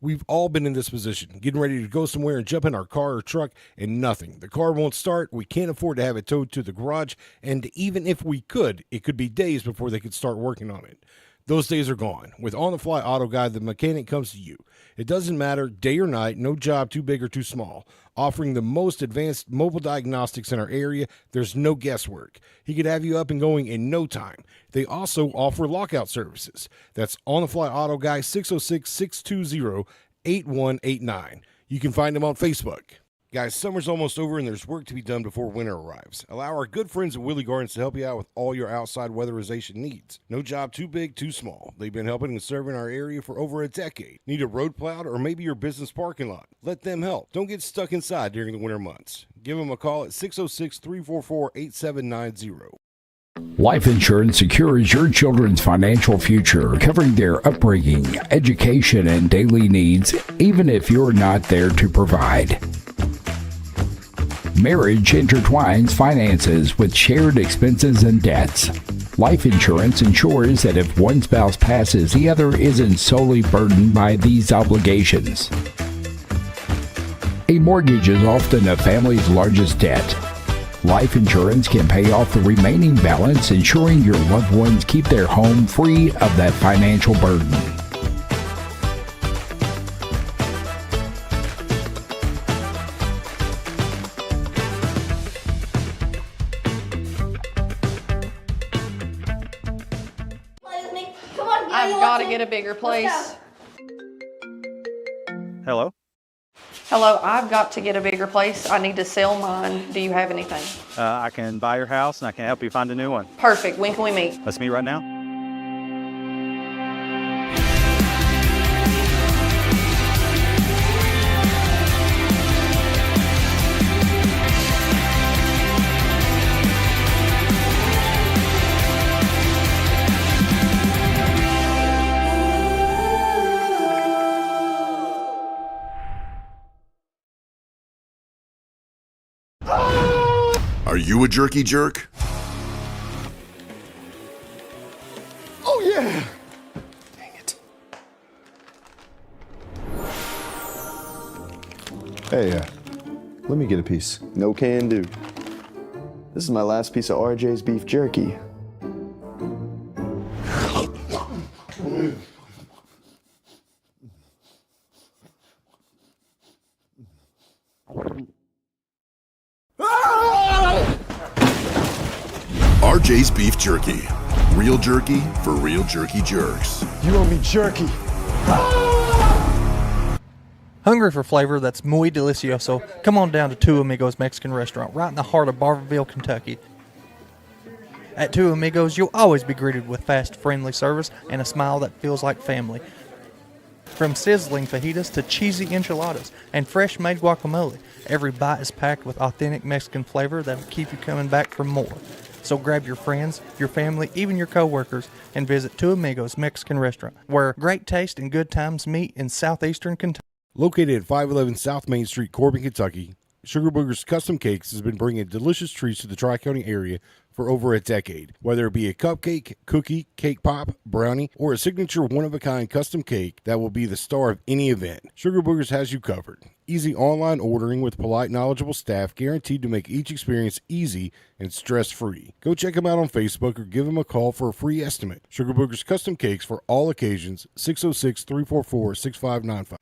We've all been in this position, getting ready to go somewhere and jump in our car or truck and nothing. The car won't start, we can't afford to have it towed to the garage, and even if we could, it could be days before they could start working on it. Those days are gone. With On the Fly Auto Guide, the mechanic comes to you. It doesn't matter, day or night, no job too big or too small. Offering the most advanced mobile diagnostics in our area, there's no guesswork. He could have you up and going in no time. They also offer lockout services. That's On the Fly Auto Guy, 606-620-8189. You can find him on Facebook. Guys, summer's almost over and there's work to be done before winter arrives. Allow our good friends at Willie Gardens to help you out with all your outside weatherization needs. No job too big, too small. They've been helping and serving our area for over a decade. Need a road plowed or maybe your business parking lot? Let them help. Don't get stuck inside during the winter months. Give them a call at 606-344-8790. Life insurance secures your children's financial future, covering their upbringing, education, and daily needs, even if you're not there to provide. Marriage intertwines finances with shared expenses and debts. Life insurance ensures that if one spouse passes, the other isn't solely burdened by these obligations. A mortgage is often a family's largest debt. Life insurance can pay off the remaining balance, ensuring your loved ones keep their home free of that financial burden. I've got to get a bigger place. Hello? Hello, I've got to get a bigger place. I need to sell mine. Do you have anything? I can buy your house and I can help you find a new one. Perfect. When can we meet? Let's meet right now. Are you a jerky jerk? Oh, yeah! Dang it. Hey, let me get a piece. No can do. This is my last piece of RJ's beef jerky. RJ's Beef Jerky. Real jerky for real jerky jerks. You owe me jerky. Hungry for flavor that's muy delicioso? Come on down to Two Amigos Mexican Restaurant, right in the heart of Barberville, Kentucky. At Two Amigos, you'll always be greeted with fast, friendly service and a smile that feels like family. From sizzling fajitas to cheesy enchiladas and fresh-made guacamole, every bite is packed with authentic Mexican flavor that will keep you coming back for more. So grab your friends, your family, even your co-workers, and visit Two Amigos Mexican Restaurant, where great taste and good times meet in southeastern Kentucky. Located at 511 South Main Street, Corbin, Kentucky, Sugar Booger's Custom Cakes has been bringing delicious treats to the Tri-County area for over a decade. Whether it be a cupcake, cookie, cake pop, brownie, or a signature one-of-a-kind custom cake that will be the star of any event, Sugar Boogers has you covered. Easy online ordering with polite, knowledgeable staff guaranteed to make each experience easy and stress-free. Go check them out on Facebook or give them a call for a free estimate. Sugar Boogers Custom Cakes for all occasions, 606-344-6595.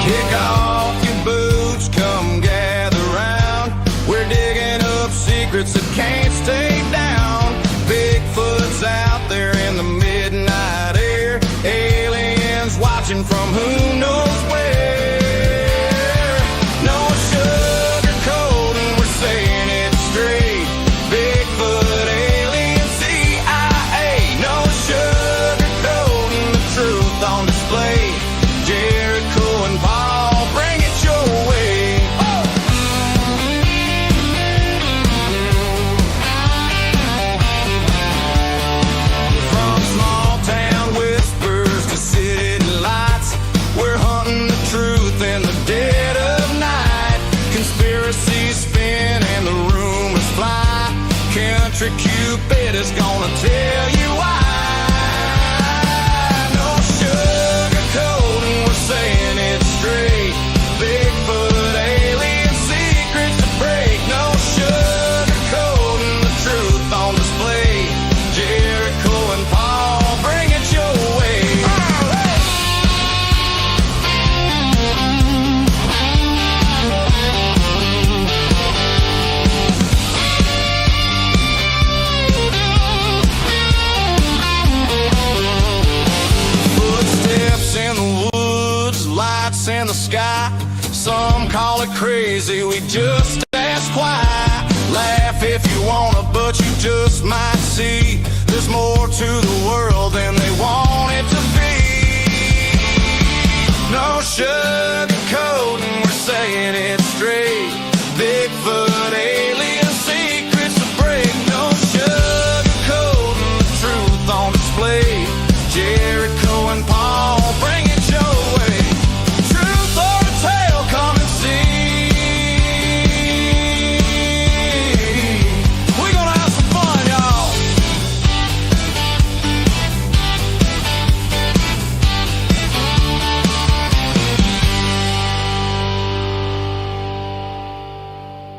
Kick off your boots, come gather round. We're digging up secrets that can't stay down. Bigfoot's out there in the midnight air. Aliens watching from who knows where. No sugarcoating, we're saying it straight. Bigfoot, alien, CIA. No sugarcoating, the truth on display. Jericho and Paul, bring it your way. Oh. electric Cupid is gonna tell you why. No sugarcoating, we're saying it straight. Bigfoot, alien secrets to break. No sugarcoating, the truth on display. Jericho and Paul, bring it your way. Footsteps in the woods, lights in the sky. Some call it crazy, we just ask why. Laugh if you wanna, but you just might see there's more to the world than they want it to be. No sugarcoating, we're saying it straight. Bigfoot, alien secrets to break. No sugarcoating, the truth on display. Jericho and Paul, bring it your way. Truth or a tale, come and see. We're gonna have some fun, y'all.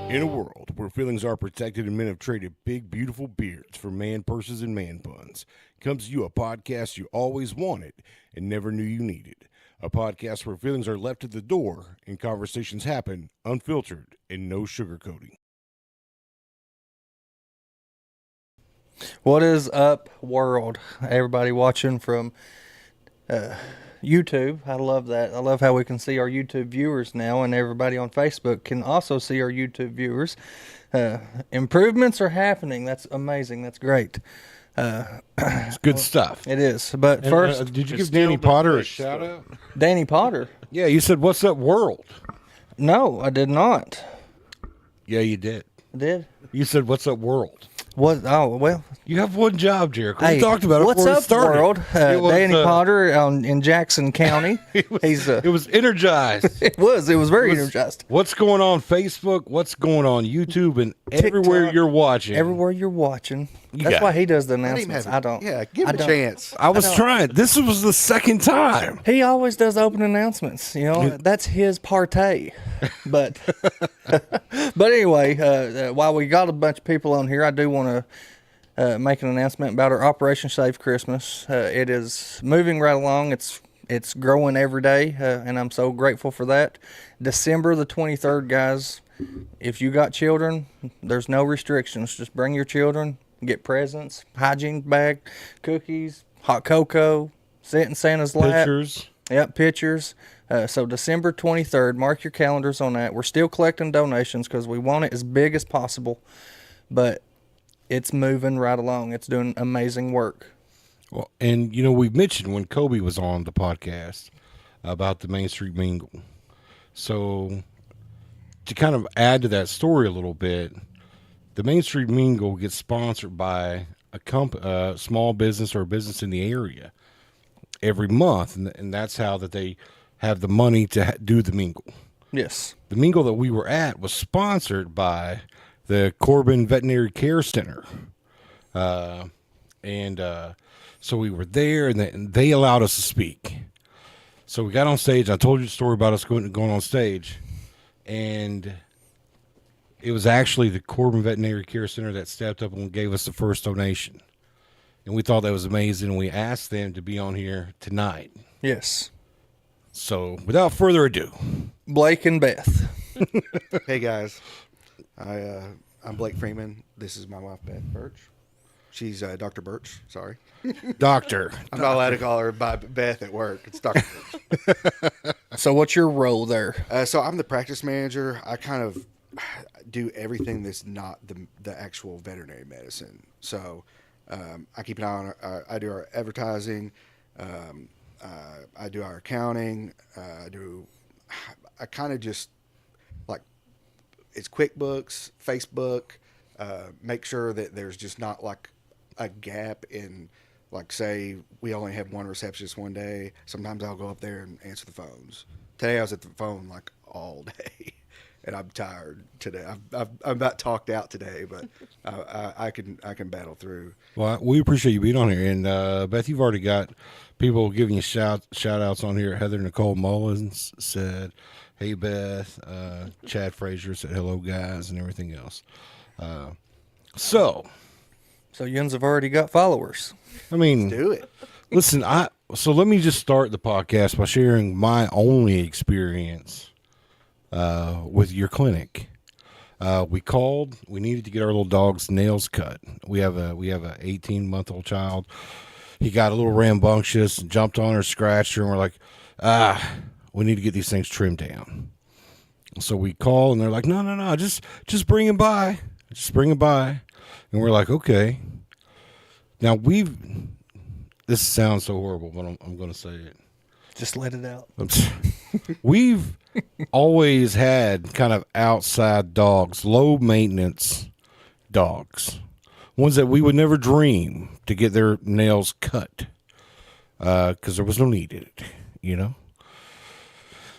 In a world where feelings are protected and men have traded big, beautiful beards for man purses and man buns, comes to you a podcast you always wanted and never knew you needed. A podcast where feelings are left at the door and conversations happen unfiltered and no sugarcoating. What is up, world? Everybody watching from YouTube. I love that. I love how we can see our YouTube viewers now, and everybody on Facebook can also see our YouTube viewers. Improvements are happening. That's amazing. That's great. It's good stuff. It is. But first, Did you give Danny Potter a shout out? Danny Potter. Yeah, you said, "What's up, world?" No, I did not. Yeah, you did. I did. You said, "What's up, world?" What? Oh, well. You have one job, Jericho. Hey, We talked about it what's before up, we started. world? It was, Danny Potter in Jackson County. It was energized. It was very energized. What's going on Facebook? What's going on YouTube and everywhere TikTok, you're watching? Everywhere you're watching. You That's got why it. he does the I didn't announcements. have I don't. Yeah, give him I a don't. chance. I was trying. This was the second time. He always does open announcements. You know, that's his partay. But but anyway, while we got a bunch of people on here, I do want to make an announcement about our Operation Save Christmas. It is moving right along. It's growing every day, and I'm so grateful for that. December the 23rd, guys. If you got children, there's no restrictions. Just bring your children, get presents, hygiene bag, cookies, hot cocoa, sit in Santa's lap. Pictures. Yep, pictures. So December 23rd, mark your calendars on that. We're still collecting donations because we want it as big as possible, but it's moving right along. It's doing amazing work. Well, and you know, we mentioned when Kobe was on the podcast about the Main Street Mingle. So to kind of add to that story a little bit, the Main Street Mingle gets sponsored by a small business or a business in the area every month, and that's how that they have the money to do the mingle. Yes. The mingle that we were at was sponsored by the Corbin Veterinary Care Center, so we were there, and they allowed us to speak. So we got on stage. I told you the story about us going on stage, and it was actually the Corbin Veterinary Care Center that stepped up and gave us the first donation. And we thought that was amazing, and we asked them to be on here tonight. Yes. So without further ado, Blake and Beth. Hey guys, I'm Blake Freeman. This is my wife Beth Birch. She's Dr. Birch. Sorry, Doctor. I'm not allowed to call her by Beth at work. It's Dr. Birch. So what's your role there? So I'm the practice manager. I kind of do everything that's not the actual veterinary medicine. So I keep an eye on. I do our advertising. I do our accounting. I kind of just like it's QuickBooks, Facebook. Make sure that there's just not like a gap in, like, say we only have one receptionist one day. Sometimes I'll go up there and answer the phones. Today I was at the phone like all day. and I'm tired today. I'm about talked out today, but I can battle through. Well, we appreciate you being on here. And Beth, you've already got people giving you shout outs on here. Heather Nicole Mullins said, "Hey Beth." Chad Frazier said, "Hello guys," and everything else. So Yuns have already got followers. I mean, Do it. listen, so let me just start the podcast by sharing my only experience with your clinic. We called. We needed to get our little dog's nails cut. We have a 18-month-old child. He got a little rambunctious and jumped on her, scratched her, and we're like, we need to get these things trimmed down. So we call, and they're like, no, just bring him by. Just bring him by. And we're like, okay. Now this sounds so horrible, but I'm going to say it. Just let it out. We've always had kind of outside dogs, low maintenance dogs, ones that we would never dream to get their nails cut because there was no need in it, you know?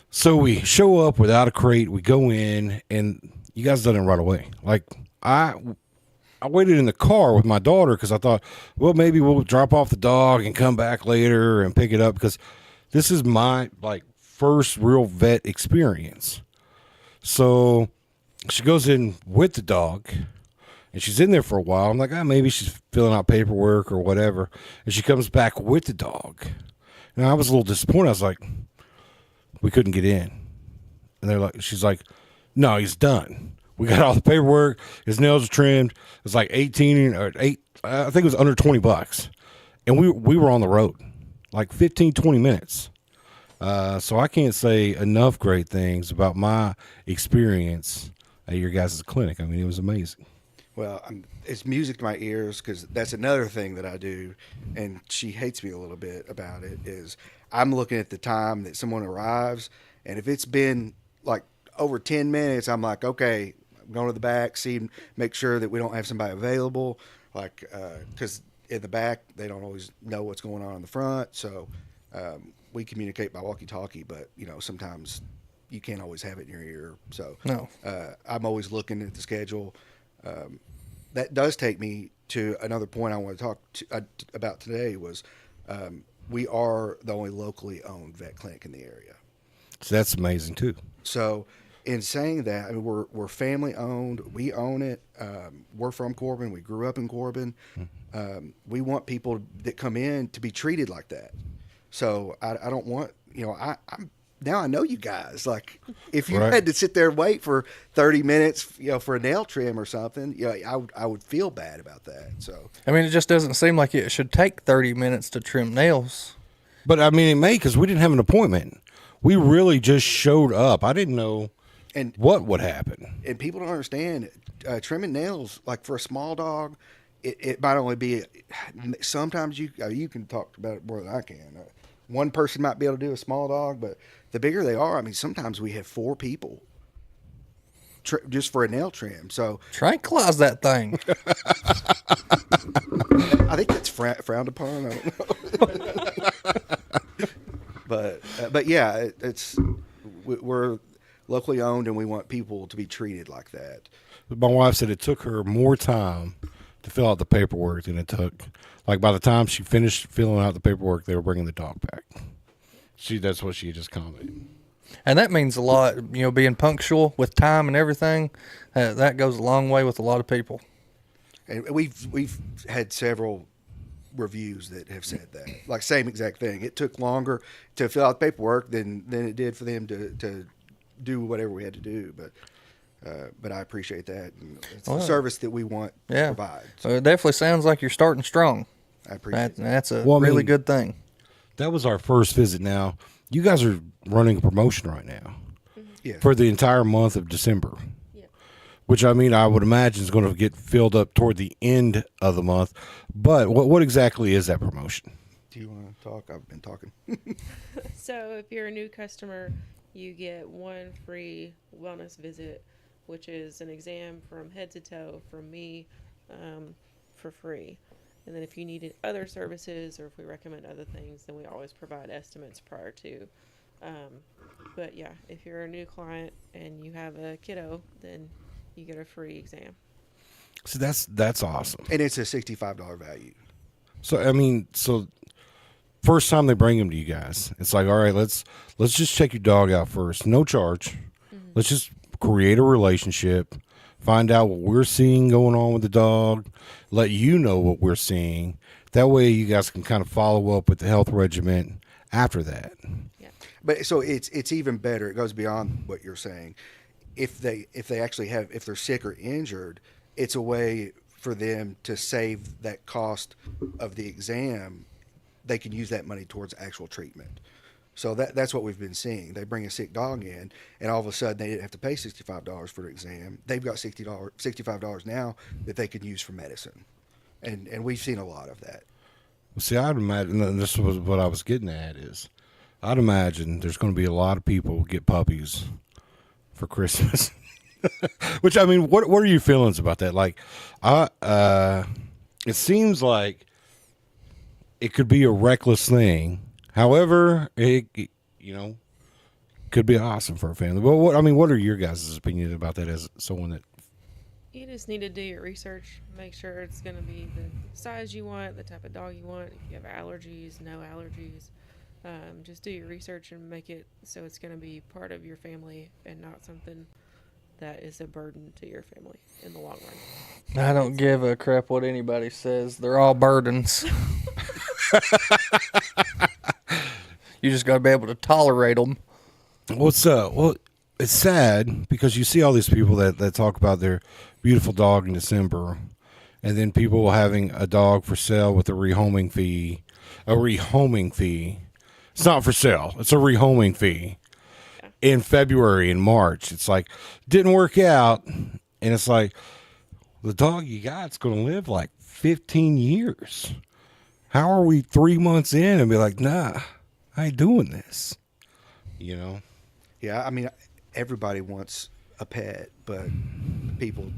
So we show up without a crate. We go in, and you guys done it right away. Like, I waited in the car with my daughter because I thought, well, maybe we'll drop off the dog and come back later and pick it up because this is my, first real vet experience. So she goes in with the dog, and she's in there for a while. I'm like, maybe she's filling out paperwork or whatever. And she comes back with the dog. And I was a little disappointed. I was like, we couldn't get in. And she's like, no, he's done. We got all the paperwork. His nails are trimmed. It's like 18 or 8. I think it was under $20. And we were on the road, like 15, 20 minutes. So I can't say enough great things about my experience at your guys' clinic. I mean, it was amazing. Well, it's music to my ears because that's another thing that I do, and she hates me a little bit about it, is I'm looking at the time that someone arrives, and if it's been like over 10 minutes, I'm like, okay, I'm going to the back, make sure that we don't have somebody available, because in the back, they don't always know what's going on in the front, so we communicate by walkie-talkie, but, sometimes you can't always have it in your ear, so No. I'm always looking at the schedule. That does take me to another point I want to talk about today was we are the only locally owned vet clinic in the area. So that's amazing too. So in saying that, I mean, we're family owned. We own it. We're from Corbin. We grew up in Corbin. We want people that come in to be treated like that. So I don't want, I'm now I know you guys. Like, if you Right. had to sit there and wait for 30 minutes, for a nail trim or something, I would feel bad about that. So, I mean, it just doesn't seem like it should take 30 minutes to trim nails. But I mean, it may because we didn't have an appointment. We really just showed up. I didn't know what would happen. And people don't understand trimming nails, like for a small dog, it might only be, sometimes you can talk about it more than I can. One person might be able to do a small dog, but the bigger they are, I mean, sometimes we have 4 people just for a nail trim. So Tranquilize that thing. I think that's frowned upon. I don't know. But yeah, we're locally owned, and we want people to be treated like that. My wife said it took her more time to fill out the paperwork than it took. Like, by the time she finished filling out the paperwork, they were bringing the dog back. That's what she just commented. And that means a lot, being punctual with time and everything. That goes a long way with a lot of people. And we've had several reviews that have said that, like, same exact thing. It took longer to fill out the paperwork than it did for them to do whatever we had to do. But I appreciate that. And it's the service that we want to provide. So it definitely sounds like you're starting strong. I appreciate that. That's a really good thing. That was our first visit. Now, you guys are running a promotion right now Yeah. for the entire month of December, which, I mean, I would imagine is going to get filled up toward the end of the month. But what exactly is that promotion? Do you want to talk? I've been talking. So if you're a new customer, you get 1 free wellness visit, which is an exam from head to toe from me for free. And then if you needed other services or if we recommend other things, then we always provide estimates prior to But yeah, if you're a new client and you have a kiddo, then you get a free exam. So that's awesome. And it's a $65 value. So I mean, so first time they bring them to you guys, it's like, all right, let's just check your dog out first, no charge. Let's just create a relationship, find out what we're seeing going on with the dog, let you know what we're seeing. That way, you guys can kind of follow up with the health regimen after that. But so it's even better. It goes beyond what you're saying. If they actually if they're sick or injured, it's a way for them to save that cost of the exam. They can use that money towards actual treatment. So that's what we've been seeing. They bring a sick dog in, and all of a sudden they didn't have to pay $65 for the exam. They've got $65 now that they can use for medicine, and we've seen a lot of that. Well, see, I'd imagine, and this was what I was getting at, is I'd imagine there's going to be a lot of people who get puppies for Christmas. Which, I mean, what are your feelings about that? Like, it seems like it could be a reckless thing. However, it could be awesome for a family. But what are your guys' opinions about that as someone that? You just need to do your research, make sure it's going to be the size you want, the type of dog you want. If you have allergies, no allergies. Just do your research and make it so it's going to be part of your family and not something that is a burden to your family in the long run. I don't give a crap what anybody says. They're all burdens. You just got to be able to tolerate them. Well, it's sad because you see all these people that talk about their beautiful dog in December, and then people having a dog for sale with a rehoming fee. It's not for sale. It's a rehoming fee in February and March. It's like, didn't work out. And it's like, the dog you got's going to live like 15 years. How are we 3 months in and be like, nah, I ain't doing this? You know? Yeah, I mean, everybody wants a pet, but people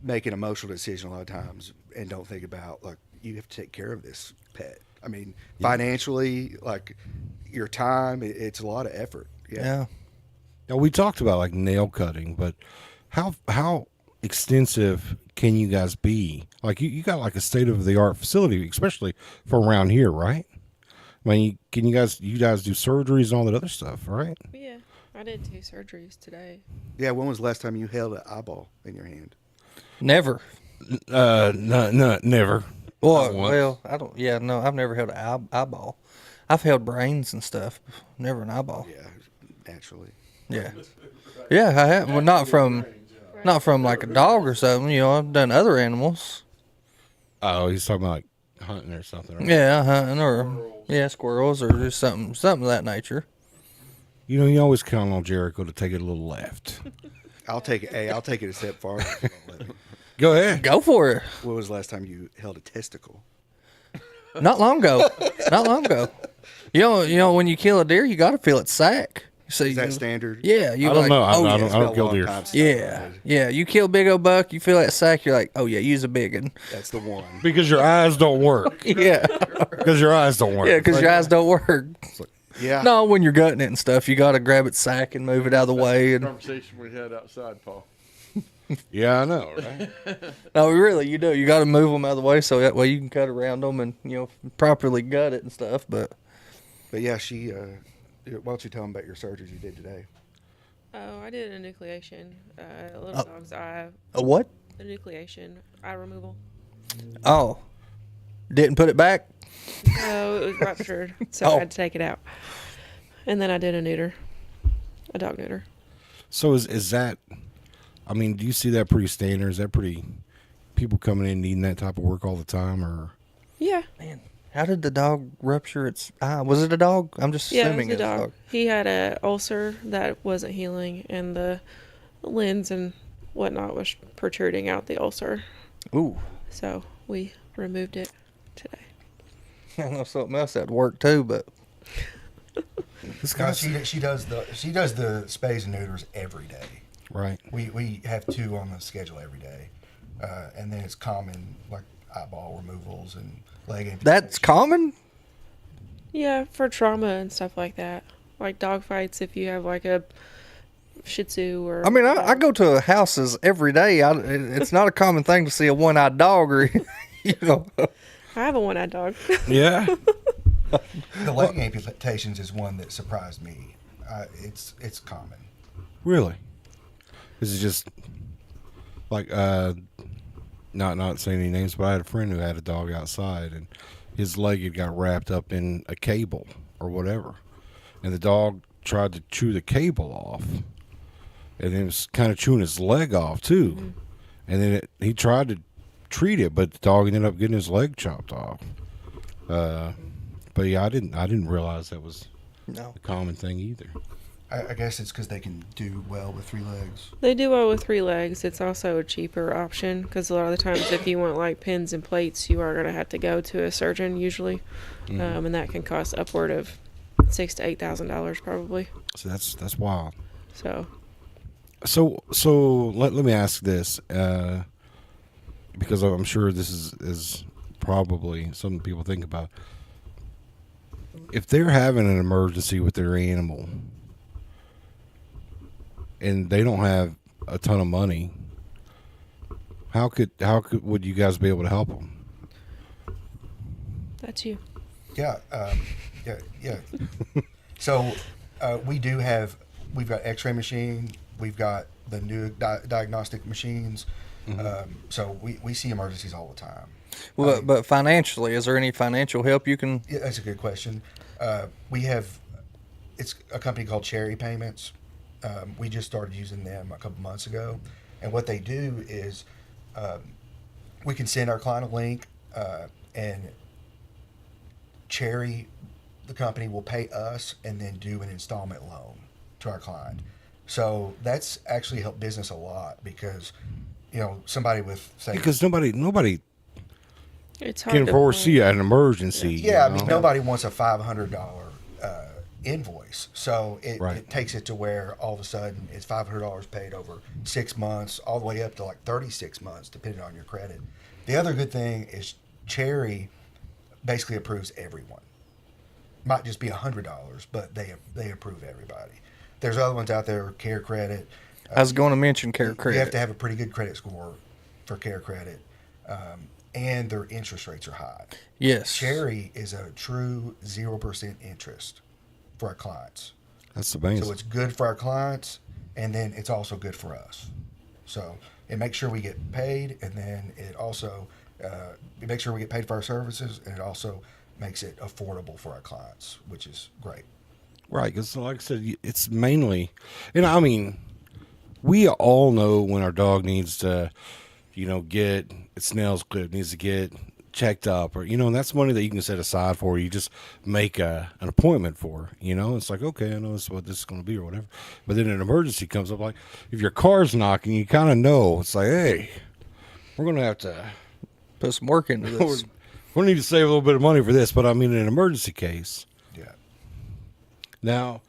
make an emotional decision a lot of times and don't think about, like, you have to take care of this pet. I mean, financially, like, your time, it's a lot of effort. Yeah. Now, we talked about, like, nail cutting, but how extensive can you guys be? Like, you got, like, a state-of-the-art facility, especially for around here, right? I mean, you guys do surgeries and all that other stuff, right? Yeah, I did 2 surgeries today. Yeah, when was the last time you held an eyeball in your hand? Never. No, never. Well, I don't. Yeah, no, I've never held an eyeball. I've held brains and stuff. Never an eyeball. Yeah, naturally. Yeah, yeah, I have. Well, not from like a dog or something. You know, I've done other animals. Oh, he's talking about like hunting or something, right? Yeah, hunting or squirrels or just something of that nature. You know, you always count on Jericho to take it a little left. I'll take it. Hey, I'll take it a step farther. Go ahead. Go for it. When was the last time you held a testicle? Not long ago. Not long ago. You know, when you kill a deer, you got to feel its sack. So Is that standard? Yeah, you I don't know. I It's don't been a kill long deer. time since Yeah, yeah. You kill big old buck, you feel that sack. You're like, oh yeah, use a big one. That's the one. Because your eyes don't work. Yeah, Because your eyes don't work. yeah, because your eyes don't work. Yeah. No, when you're gutting it and stuff, you got to grab its sack and move it out of the way. And Conversation we had outside, Paul. Yeah, I know, right? no, really, you do. You got to move them out of the way so that way you can cut around them and properly gut it and stuff. But yeah, why don't you tell them about your surgeries you did today? Oh, I did a nucleation. A little dog's eye. a what? A nucleation, eye removal. Oh, didn't put it back. No, it was ruptured, so I had to take it out. And then I did a dog neuter. So is that? I mean, do you see that pretty standard? Is that pretty people coming in needing that type of work all the time, or? Yeah. Man, how did the dog rupture its eye? Was it a dog? I'm just assuming it was it's a dog. He had an ulcer that wasn't healing, and the lens and whatnot was protruding out the ulcer. Ooh. So we removed it today. I know something else that'd work too, but She does the spays and neuters every day. Right. We have 2 on the schedule every day, and then it's common like eyeball removals and leg amputations. that's common. Yeah, for trauma and stuff like that. like dog fights if you have like a Shih Tzu or. I mean, I go to houses every day. It's not a common thing to see a one-eyed dog or, you know. I have a one-eyed dog. Yeah. The leg amputations is one that surprised me. It's common. Really? Is it just like not saying any names, but I had a friend who had a dog outside, and his leg had got wrapped up in a cable or whatever, and the dog tried to chew the cable off, and it was kind of chewing his leg off too, and then he tried to treat it, but the dog ended up getting his leg chopped off. But yeah, I didn't realize that was a common thing either. I guess it's because they can do well with 3 legs. They do well with 3 legs. It's also a cheaper option because a lot of the times if you want like pins and plates, you are going to have to go to a surgeon usually, and that can cost upward of $6,000 to $8,000 probably. So that's wild. So let me ask this, because I'm sure this is probably something people think about. If they're having an emergency with their animal and they don't have a ton of money, how would you guys be able to help them? that's you. Yeah, yeah. So we've got X-ray machine. We've got the new diagnostic machines. So we see emergencies all the time. Well, but financially, is there any financial help you can? Yeah, that's a good question. It's a company called Cherry Payments. We just started using them a couple months ago, and what they do is we can send our client a link, and Cherry, the company, will pay us and then do an installment loan to our client. So that's actually helped business a lot because, somebody with say Because nobody It's hard can to foresee an emergency. Yeah, I mean, nobody wants a $500 invoice. So it takes it to where all of a sudden it's $500 paid over 6 months, all the way up to like 36 months, depending on your credit. The other good thing is Cherry basically approves everyone. Might just be $100, but they approve everybody. There's other ones out there, Care Credit. I was going to mention Care Credit. You have to have a pretty good credit score for Care Credit. And their interest rates are high. Yes. Cherry is a true 0% interest for our clients. That's amazing. So it's good for our clients, and then it's also good for us. So it makes sure we get paid, and then it also it makes sure we get paid for our services, and it also makes it affordable for our clients, which is great. Right, because like I said, it's mainly, I mean, we all know when our dog needs to, get its nails clipped, needs to get checked up, or and that's money that you can set aside for. You just make an appointment for. It's like, okay, I know this is what this is going to be or whatever. But then an emergency comes up, like if your car's knocking, you kind of know. It's like, hey, we're going to have to put some work into this. We need to save a little bit of money for this. But I mean, in an emergency case, yeah. Now,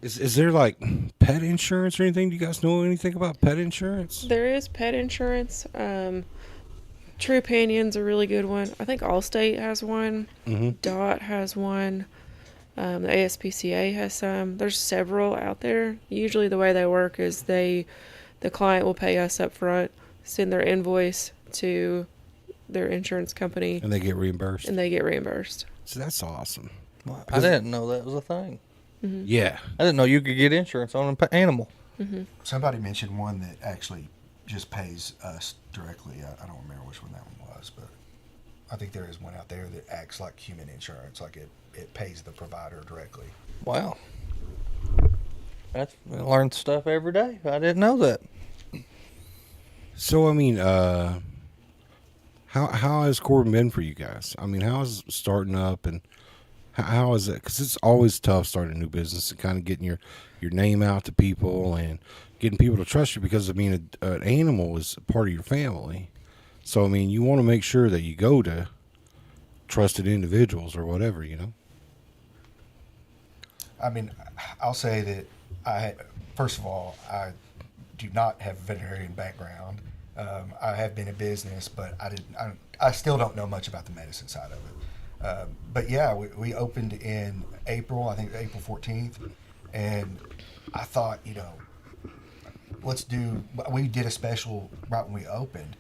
is there like pet insurance or anything? Do you guys know anything about pet insurance? There is pet insurance. True Panion's a really good one. I think Allstate has one. DOT has one. The ASPCA has some. There's several out there. Usually the way they work is the client will pay us up front, send their invoice to their insurance company. And they get reimbursed. So that's awesome. Well, I didn't know that was a thing. Yeah. I didn't know you could get insurance on an animal. Somebody mentioned one that actually just pays us directly. I don't remember which one that one was, but I think there is one out there that acts like human insurance, like it pays the provider directly. Wow. I learn stuff every day. I didn't know that. So, I mean, how has Corbin been for you guys? I mean, how is starting up, and how is it? Because it's always tough starting a new business and kind of getting your name out to people and getting people to trust you, because, I mean, an animal is part of your family. So, I mean, you want to make sure that you go to trusted individuals or whatever, I mean, I'll say that first of all, I do not have a veterinarian background. I have been in business, but I still don't know much about the medicine side of it. But yeah, we opened in April, I think April 14th, and I thought, we did a special right when we opened,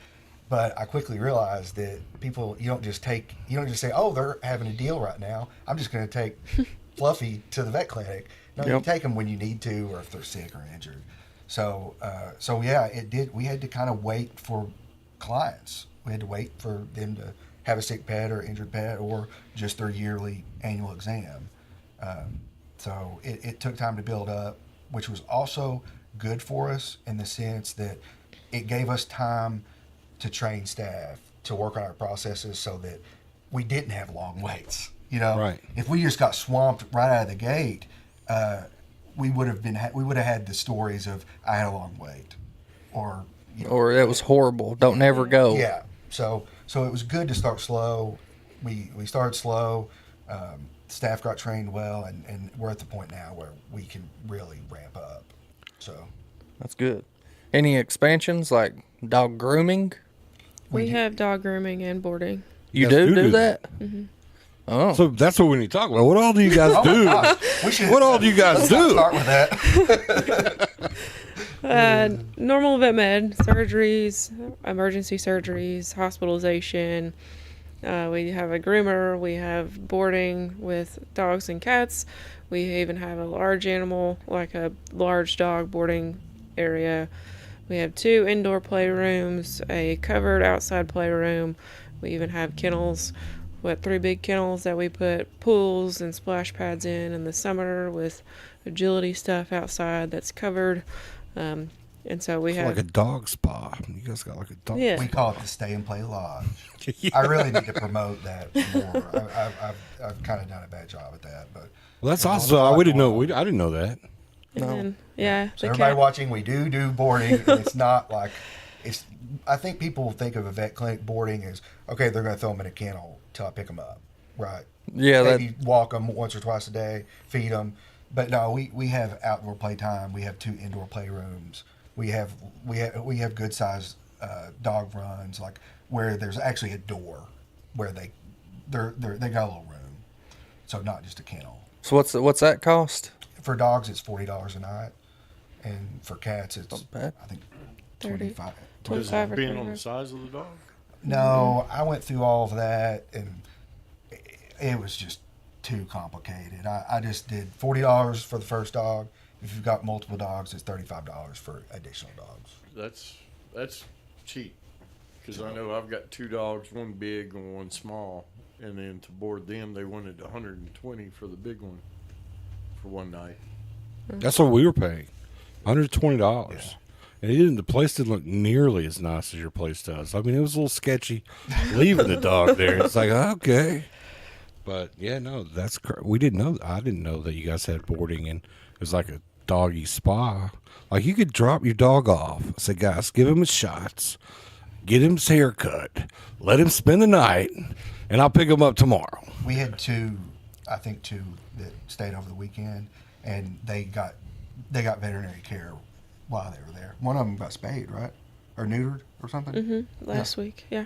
but I quickly realized that people, you don't just say, oh, they're having a deal right now, I'm just going to take Fluffy to the vet clinic. No, you take them when you need to, or if they're sick or injured. So yeah, we had to kind of wait for clients. We had to wait for them to have a sick pet or injured pet, or just their yearly annual exam. So it took time to build up, which was also good for us in the sense that it gave us time to train staff to work on our processes so that we didn't have long waits. Right. If we just got swamped right out of the gate, we would have had the stories of I had a long wait, or that was horrible. Don't never go. Yeah. So it was good to start slow. We started slow. Staff got trained well, and we're at the point now where we can really ramp up. So that's good. Any expansions like dog grooming? We have dog grooming and boarding. You do that? Mm-hmm. Oh, so that's what we need to talk about. What all do you guys do? What all do you guys do? Start with that. Normal vet med, surgeries, emergency surgeries, hospitalization. We have a groomer. We have boarding with dogs and cats. We even have a large animal, like a large dog boarding area. We have 2 indoor playrooms, a covered outside playroom. We even have kennels. 3 big kennels that we put pools and splash pads in the summer with agility stuff outside that's covered. And so we have like a dog spa. You guys got like a dog. Yeah. We call it the Stay and Play Lodge. I really need to promote that more. I've kind of done a bad job at that, but Well, that's awesome. I didn't know that. And then, yeah. So everybody watching, we do boarding, and it's not like it's. I think people think of a vet clinic boarding as okay, they're going to throw them in a kennel till I pick them up, right? Yeah, maybe walk them once or twice a day, feed them. But no, we have outdoor playtime. We have 2 indoor playrooms. We have good sized dog runs, like where there's actually a door where they got a little room, so not just a kennel. So what's that cost? For dogs, it's $40 a night, and for cats, it's I think 25. 25 or Being on 25. the size of the dog? No, I went through all of that, and it was just too complicated. I just did $40 for the first dog. If you've got multiple dogs, it's $35 for additional dogs. That's cheap, because I know I've got 2 dogs, one big and one small, and then to board them, they wanted $120 for the big one for one night. That's what we were paying, $120. Yeah. And the place didn't look nearly as nice as your place does. I mean, it was a little sketchy leaving the dog there. It's like, okay. But, yeah, no, we didn't know. I didn't know that you guys had boarding, and it was like a doggy spa. Like, you could drop your dog off. Say, guys, give him his shots, get him his haircut, let him spend the night, and I'll pick him up tomorrow. We had 2 that stayed over the weekend, and they got veterinary care while they were there. One of them got spayed, right? Or neutered or something? Mm-hmm. Last week, yeah.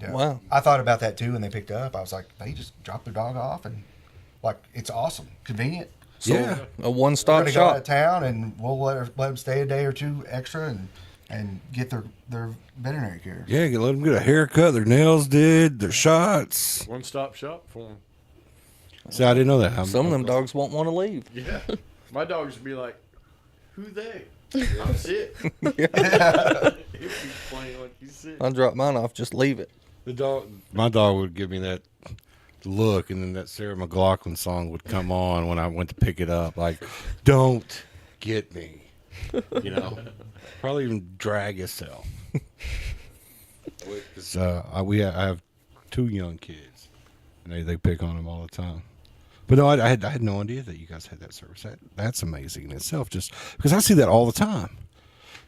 Wow. I thought about that too when they picked up. I was like, they just dropped their dog off, and like, it's awesome. Convenient. So Yeah. a We're one-stop gonna go out of shop. town, and we'll let them stay a day or 2 extra and get their veterinary care. Yeah, you let them get a haircut, their nails did, their shots. One-stop shop for them. See, I didn't know that. Some of them dogs won't want to leave. Yeah. My dogs would be like, who they? I'm sick. He'd be playing like he's sick. I drop mine off, just leave it. My dog would give me that look, and then that Sarah McLachlan song would come on when I went to pick it up, like, "Don't get me," Probably even drag yourself. Because I have 2 young kids, and they pick on them all the time. But no, I had no idea that you guys had that service. That's amazing in itself, just because I see that all the time.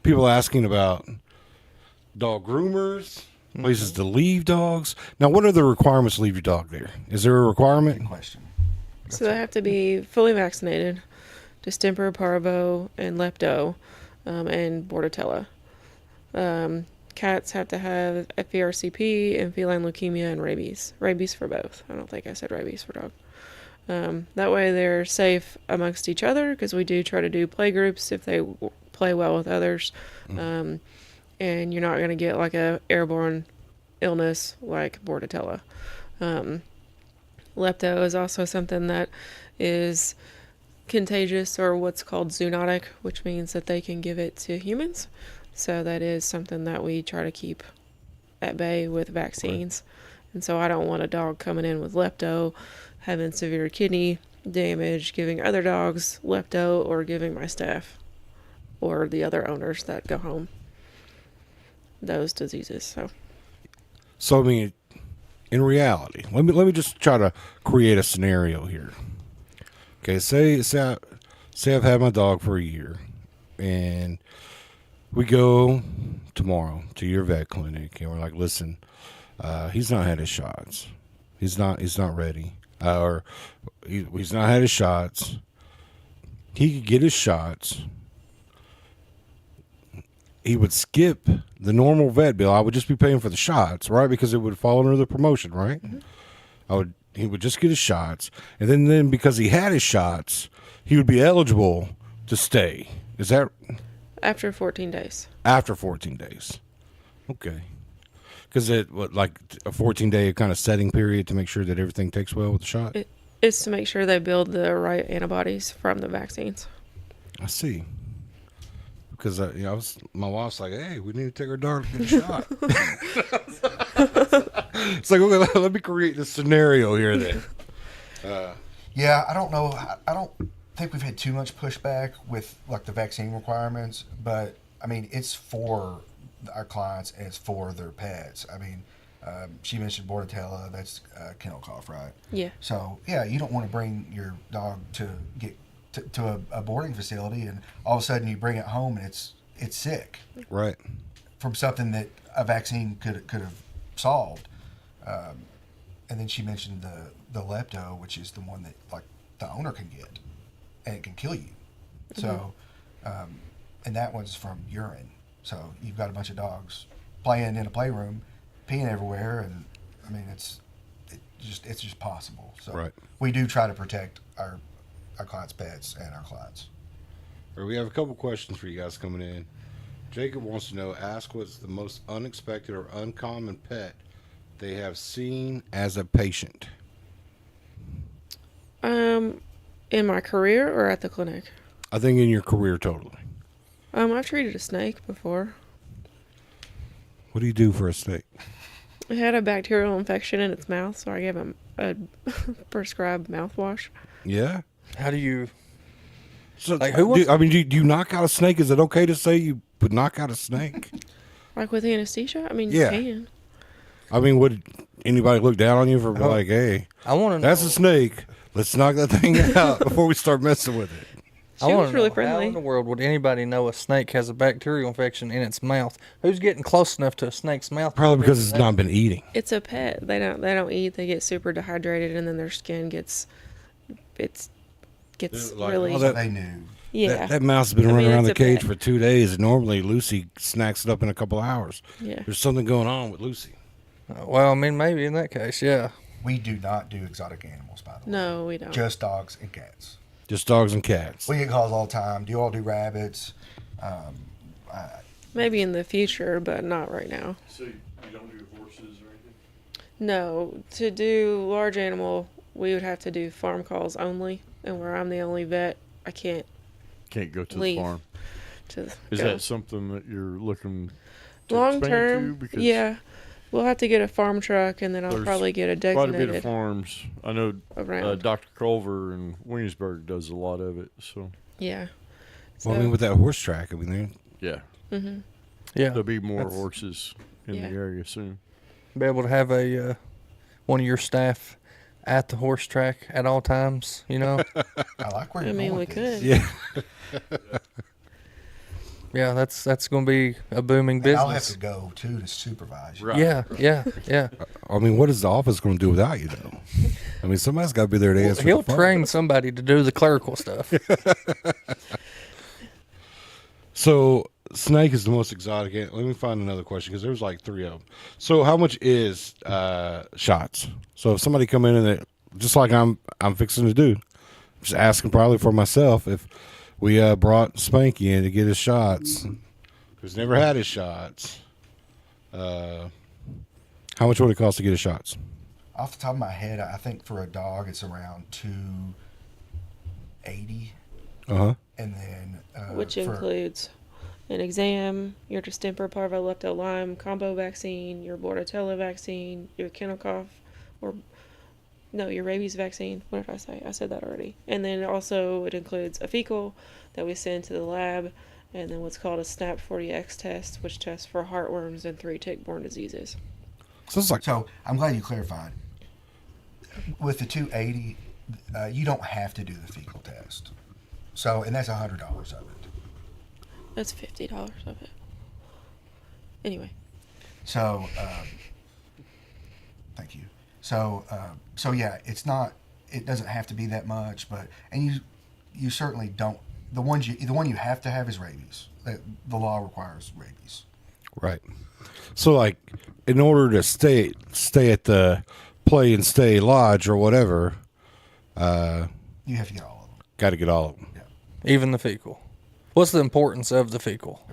People asking about dog groomers, places to leave dogs. Now, what are the requirements to leave your dog there? Is there a requirement? Good question. So they have to be fully vaccinated, distemper, parvo, and lepto, and bordetella. Cats have to have FERCP and feline leukemia and rabies. Rabies for both. I don't think I said rabies for dog. That way they're safe amongst each other, because we do try to do play groups if they play well with others. And you're not going to get like a airborne illness like Bordetella. Lepto is also something that is contagious, or what's called zoonotic, which means that they can give it to humans. So that is something that we try to keep at bay with vaccines. And so I don't want a dog coming in with lepto, having severe kidney damage, giving other dogs lepto, or giving my staff or the other owners that go home those diseases. So I mean, in reality, let me just try to create a scenario here. Okay, say I've had my dog for a year, and we go tomorrow to your vet clinic, and we're like, listen, he's not had his shots. He's not ready, or he's not had his shots. He could get his shots. He would skip the normal vet bill. I would just be paying for the shots, right? Because it would fall under the promotion, right? Mm-hmm. He would just get his shots, and then because he had his shots, he would be eligible to stay. Is that After 14 days. After 14 days. Okay. Because like a 14-day kind of setting period to make sure that everything takes well with the shot? It's to make sure they build the right antibodies from the vaccines. I see. Because my wife's like, hey, we need to take our dog to get a shot. It's like, okay, let me create this scenario here then. Yeah, I don't know. I don't think we've had too much pushback with like the vaccine requirements, but I mean, it's for our clients and it's for their pets. I mean, she mentioned Bordetella, that's kennel cough, right? Yeah. So yeah, you don't want to bring your dog to get to a boarding facility, and all of a sudden you bring it home and it's sick, right? From something that a vaccine could have solved. And then she mentioned the lepto, which is the one that like the owner can get, and it can kill you. Mm-hmm. So, and that one's from urine. So you've got a bunch of dogs playing in a playroom, peeing everywhere, and I mean it's just possible. So right. We do try to protect our clients' pets and our clients. All right, we have a couple questions for you guys coming in. Jacob wants to know, ask what's the most unexpected or uncommon pet they have seen as a patient. In my career or at the clinic? I think in your career totally. I've treated a snake before. What do you do for a snake? It had a bacterial infection in its mouth, so I gave him a prescribed mouthwash. Yeah? How do you... So, like, who wants... do you knock out a snake? Is it okay to say you would knock out a snake? Like with anesthesia? I mean, yeah. You can. I mean, would anybody look down on you for like, hey, I want to know. That's a snake. Let's knock that thing out before we start messing with it. She was really friendly. How in the world would anybody know a snake has a bacterial infection in its mouth? Who's getting close enough to a snake's mouth? Probably because it's not been eating. It's a pet. They don't eat. They get super dehydrated, and then their skin gets like, really. Oh, that, they knew. Yeah. That mouse has been running around the cage pet. for 2 days, and normally Lucy snacks it up in a couple hours. Yeah. There's something going on with Lucy. Well, I mean, maybe in that case, yeah. We do not do exotic animals, by the way. No, we don't. Just dogs and cats. Just dogs and cats. We get calls all the time. Do you all do rabbits? Maybe in the future, but not right now. So you don't do horses or anything? No. To do large animal, we would have to do farm calls only. And where I'm the only vet, I can't go to leave the farm. Is go. that something that you're looking to long expand term? to? Because Yeah. We'll have to get a farm truck, and then I'll there's probably get a quite a bit designated of farms. I know around. Dr. Culver in Williamsburg does a lot of it. So Yeah. Well, I mean, with that horse track, I mean, yeah. Mm-hmm. Yeah. There'll be more horses in the area soon. Be able to have a one of your staff at the horse track at all times, you know? I like where I you're mean, going we with this. could. yeah. Yeah, that's going to be a booming And business. I'll have to go, too, to supervise you. Right. Yeah. I mean, what is the office going to do without you, though? I mean, somebody's got to be there to answer. He'll the phone. train somebody to do the clerical stuff. So snake is the most exotic. Let me find another question because there's like 3 of them. So how much is shots? So if somebody come in and they, just like I'm fixing to do, just asking probably for myself if we brought Spanky in to get his shots, who's never had his shots. How much would it cost to get his shots? Off the top of my head, I think for a dog it's around $280. And then which includes an exam, your distemper, parvo, lepto, Lyme combo vaccine, your Bordetella vaccine, your kennel cough, your rabies vaccine. What did I say? I said that already. And then also it includes a fecal that we send to the lab, and then what's called a SNAP 40X test, which tests for heartworms and 3 tick-borne diseases. So I'm glad you clarified. With the 280, you don't have to do the fecal test. So, and that's $100 of it. That's $50 of it. Anyway. So, thank you. So yeah, it's not. It doesn't have to be that much, but you certainly don't. The one you have to have is rabies. The law requires rabies. Right. So, like, in order to stay at the Play and Stay Lodge or whatever, you have to get all of them. Got to get all of them. Yeah. Even the fecal. What's the importance of the fecal?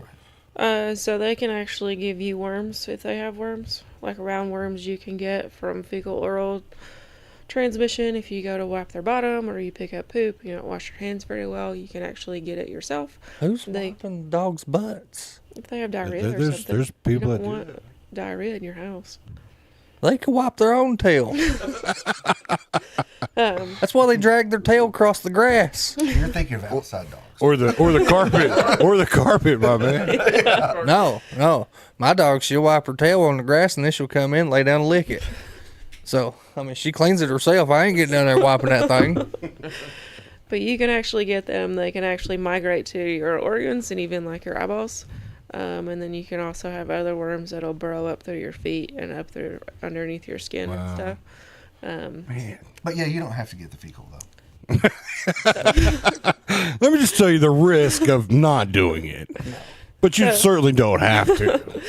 So they can actually give you worms if they have worms, like roundworms you can get from fecal oral transmission. If you go to wipe their bottom or you pick up poop, you don't wash your hands very well, you can actually get it yourself. Who's wiping dogs' butts? If they have diarrhea or something, there's people you that don't do want that. diarrhea in your house. They can wipe their own tail. That's why they drag their tail across the grass. You're thinking of outside dogs. Or the carpet. Or the carpet, my man. No. My dog, she'll wipe her tail on the grass and then she'll come in, lay down and lick it. So, I mean, she cleans it herself. I ain't getting down there wiping that thing. But you can actually get them. They can actually migrate to your organs and even like your eyeballs. And then you can also have other worms that'll burrow up through your feet and up through underneath your skin and stuff. Man. But yeah, you don't have to get the fecal though. Let me just tell you the risk of not doing it. But you certainly don't have to.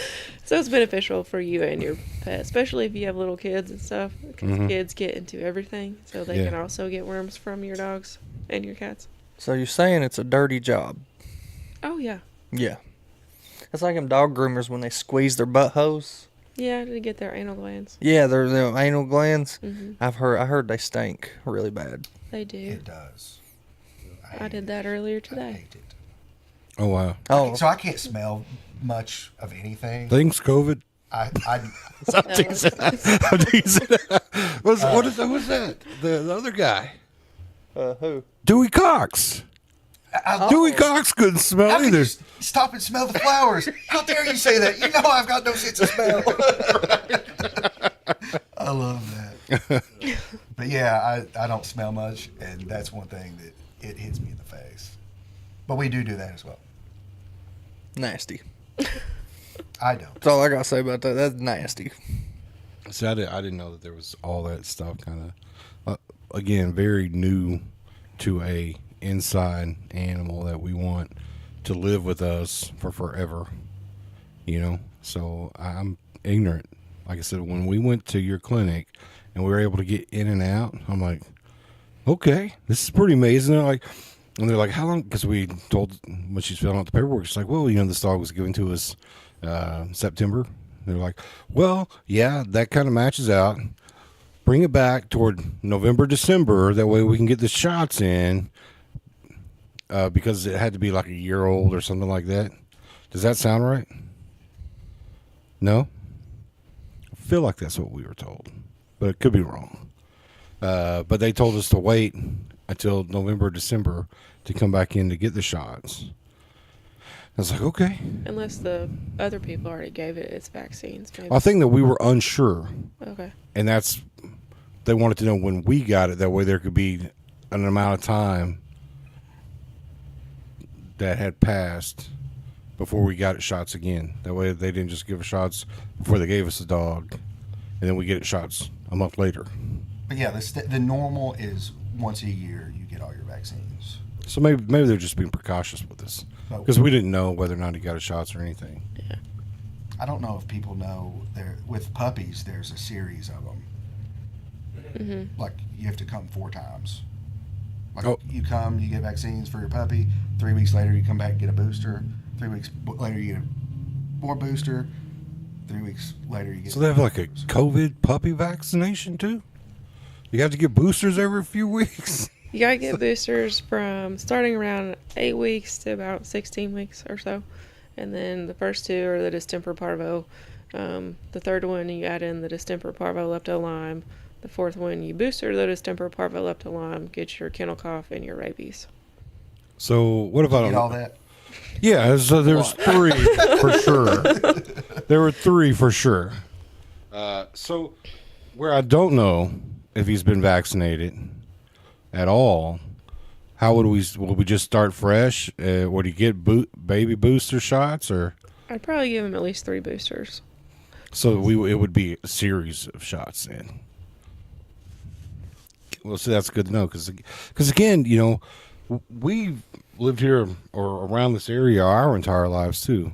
So it's beneficial for you and your pet, especially if you have little kids and stuff, because kids get into everything. So they can also get worms from your dogs and your cats. So you're saying it's a dirty job? Oh, yeah. Yeah. It's like them dog groomers when they squeeze their butt hose. Yeah, to get their anal glands. Yeah, their anal glands. Mm-hmm. I heard they stink really bad. They do. It does. I did that earlier today. I hate it. Oh, wow. Oh, So I can't smell much of anything. Thanks, COVID. I I'm teasing. What's that? The other guy. who? Dewey Cox. Dewey Cox couldn't smell How could either. you stop and smell the flowers? How dare you say that? You know I've got no sense of smell. I love that. But yeah, I don't smell much, and that's one thing that it hits me in the face. But we do that as well. Nasty. I don't. That's all I gotta say about that. That's nasty. See, I didn't know that there was all that stuff. Kind of, again, very new to a inside animal that we want to live with us for forever. You know, so I'm ignorant. Like I said, when we went to your clinic and we were able to get in and out, I'm like, okay, this is pretty amazing. And they're like, how long? Because we told when she's filling out the paperwork, she's like, well, you know, this dog was given to us September. They're like, well, yeah, that kind of matches out. Bring it back toward November, December. That way we can get the shots in because it had to be like a year old or something like that. Does that sound right? No? I feel like that's what we were told, but it could be wrong. But they told us to wait until November, December to come back in to get the shots. I was like, okay. Unless the other people already gave it its vaccines. Maybe. I think that we were unsure. Okay. And they wanted to know when we got it. That way there could be an amount of time that had passed before we got it shots again. That way they didn't just give us shots before they gave us the dog. And then we get it shots a month later. But yeah, the normal is once a year you get all your vaccines. So maybe they're just being precautious with this because we didn't know whether or not he got his shots or anything. Yeah. I don't know if people know there with puppies. There's a series of them. Mm-hmm. Like you have to come 4 times. Like Oh. you come, you get vaccines for your puppy. 3 weeks later, you come back and get a booster. 3 weeks later, you get more booster. 3 weeks later, you get. So they have like a COVID puppy vaccination too. You have to get boosters every few weeks. You gotta get boosters from starting around 8 weeks to about 16 weeks or so. And then the first 2 are the distemper parvo. The third one, you add in the distemper parvo lepto Lyme. The fourth one, you booster the distemper parvo lepto Lyme, get your kennel cough and your rabies. So what about Get all that. Yeah, so there's 3 for sure. There were 3 for sure. So where I don't know if he's been vaccinated at all, how would we just start fresh? Would he get baby booster shots or? I'd probably give him at least 3 boosters. So it would be a series of shots then. Well, so that's good to know because again, you know, we've lived here or around this area our entire lives too,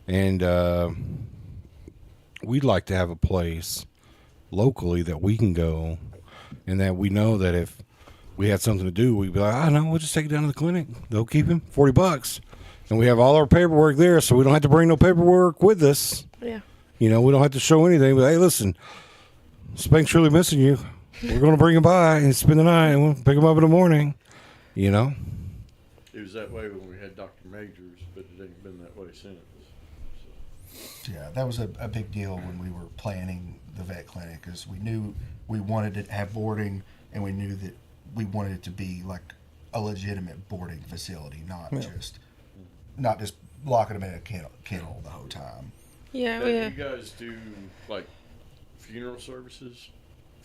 and we'd like to have a place locally that we can go, and that we know that if we had something to do, we'd be like, oh no, we'll just take it down to the clinic. They'll keep him $40, and we have all our paperwork there, so we don't have to bring no paperwork with us. Yeah. You know, we don't have to show anything. But hey, listen, Spank's really missing you. We're going to bring him by and spend the night, and we'll pick him up in the morning. You know? It was that way when we had Dr. Majors, but it ain't been that way since. Yeah, that was a big deal when we were planning the vet clinic, because we knew we wanted to have boarding, and we knew that we wanted it to be like a legitimate boarding facility, not just locking them in a kennel the whole time. Yeah, Do you guys do like funeral services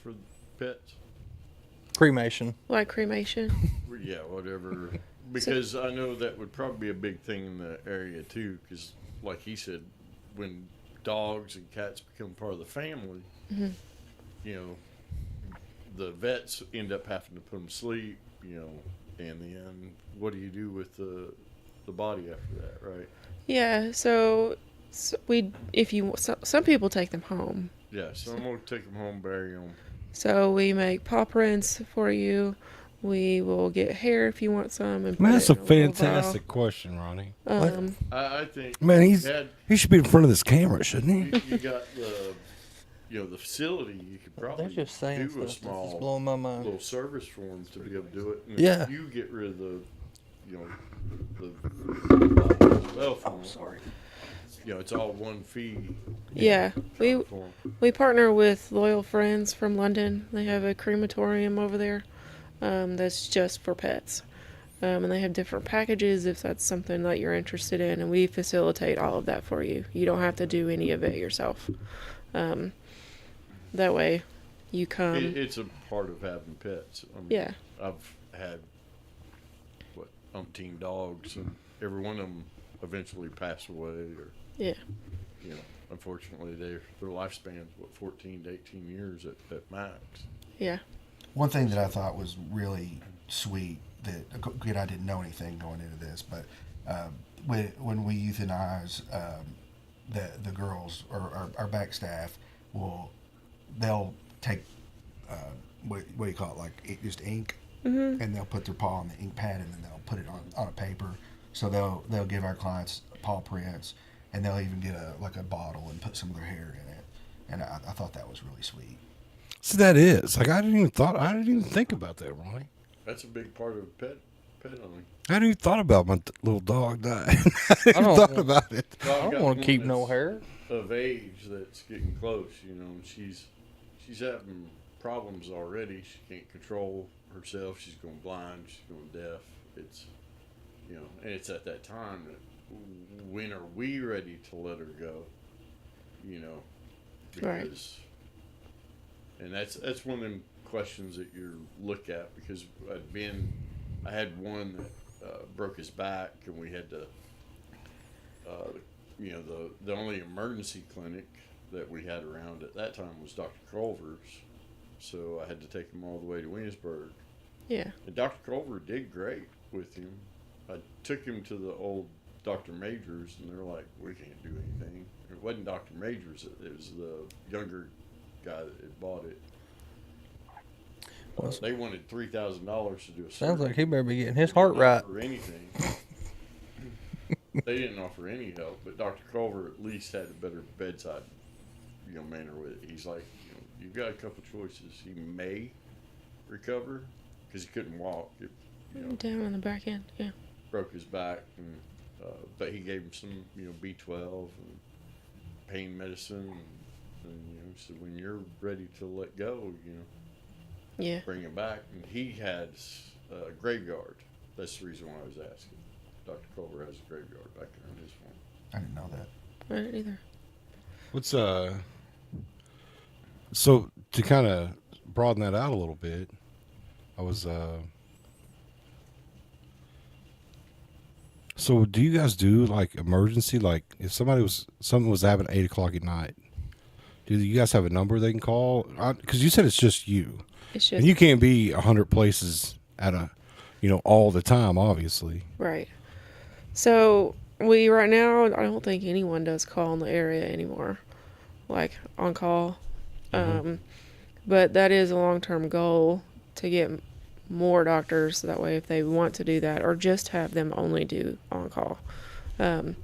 for pets? Cremation. like cremation. Yeah, whatever. Because I know that would probably be a big thing in the area too. Because, like he said, when dogs and cats become part of the family, Mhm. you know, the vets end up having to put them to sleep. You know, and then what do you do with the body after that, right? Yeah, so some people take them home. Yeah, so I'm gonna take them home, bury them. So we make paw prints for you. We will get hair if you want some. And Man, put that's it a in little fantastic vial. question, Ronnie. I think Man, Dad, he should be in front of this camera, shouldn't he? you got the facility. You could probably They're just saying do a stuff that's small just blowing my mind. little service for them to be able to do it. And Yeah. if you get rid of the well for them. Sorry. You know, it's all one fee. Yeah, for 'em. we partner with Loyal Friends from London. They have a crematorium over there that's just for pets. And they have different packages if that's something that you're interested in, and we facilitate all of that for you. You don't have to do any of it yourself. That way, you come. It's a part of having pets. I mean, Yeah. I've had umpteen dogs, and every one of them eventually pass away, or Yeah. you know, unfortunately, their lifespan's 14 to 18 years at max. Yeah. One thing that I thought was really sweet, that again, I didn't know anything going into this, but when we euthanize the girls or our back staff, they'll take what do you call it, like just ink, Mhm. and they'll put their paw on the ink pad, and then they'll put it on a paper. So they'll give our clients paw prints, and they'll even get a bottle and put some of their hair in it. And I thought that was really sweet. So that is like I didn't even think about that, Ronnie. That's a big part of pet owning. I hadn't even thought about my little dog dying. I I hadn't don't thought want- about it. Well, I I've don't got want to one keep no that's hair. of age that's getting close, you know, and she's having problems already. She can't control herself. She's going blind. She's going deaf. It's, you know, and it's at that time that when are we ready to let her go? You know, Right. because, and that's one of them questions that you look at, because I had one that broke his back, and we had to, you know, the only emergency clinic that we had around at that time was Dr. Culver's, so I had to take him all the way to Williamsburg. Yeah. And Dr. Culver did great. with him. I took him to the old Dr. Majors, and they're like, we can't do anything. It wasn't Dr. Majors, it was the younger guy that had bought it. They wanted $3,000 to do a Sounds surgery. like he better be getting his heart right. Or anything. They didn't offer any help, but Dr. Culver at least had a better bedside, manner with it. He's like, you've got a couple choices. He may recover because he couldn't walk. Down on the back end, yeah. Broke his back, and but he gave him some, B12 and pain medicine, and so when you're ready to let go, Yeah. bring him back. And he had a graveyard. That's the reason why I was asking. Dr. Culver has a graveyard back there on his farm. I didn't know that. I didn't either. What's so to kind of broaden that out a little bit, I was so do you guys do like emergency, like if something was happening 8 o'clock at night, do you guys have a number they can call? Because you said it's just you, It's just and you can't be 100 places at a all the time, obviously. right. So we right now, I don't think anyone does call in the area anymore, like on call. But that is a long-term goal to get more doctors. That way, if they want to do that, or just have them only do on call. But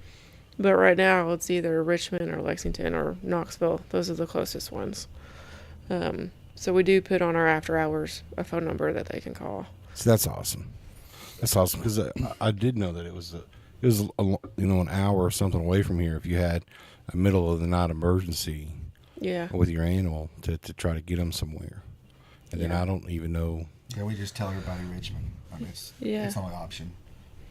right now, it's either Richmond or Lexington or Knoxville. Those are the closest ones. So we do put on our after hours a phone number that they can call. So that's awesome. That's awesome because I did know that it was an hour or something away from here if you had a middle of the night emergency. Yeah. With your animal to try to get them somewhere, and then I don't even know. Yeah, we just tell everybody Richmond. I mean, it's the only option.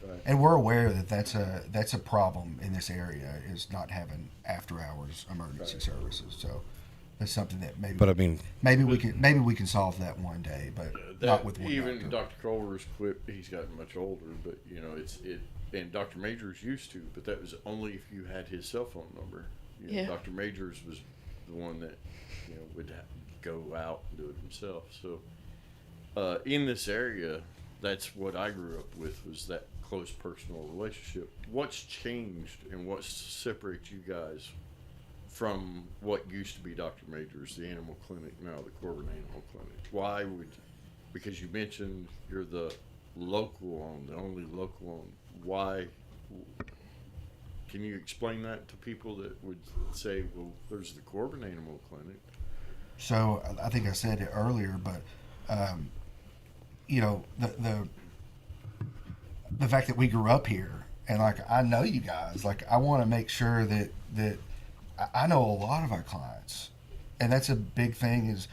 Right. And we're aware that that's a problem in this area, is not having after hours emergency services. So that's something that maybe. But I mean, maybe we can solve that one day, but not with one even doctor. Dr. Culver's quit. He's gotten much older, but and Dr. Majors used to, but that was only if you had his cell phone number. Dr. Majors was the one that would go out and do it himself. So in this area, that's what I grew up with, was that close personal relationship. What's changed and what separates you guys from what used to be Dr. Majors, the animal clinic, now the Corbin Animal Clinic? Because you mentioned you're the only local owned. Why? Can you explain that to people that would say, well, there's the Corbin Animal Clinic? So I think I said it earlier, but the fact that we grew up here, and like I know you guys, like I want to make sure that I know a lot of our clients, and that's a big thing. Is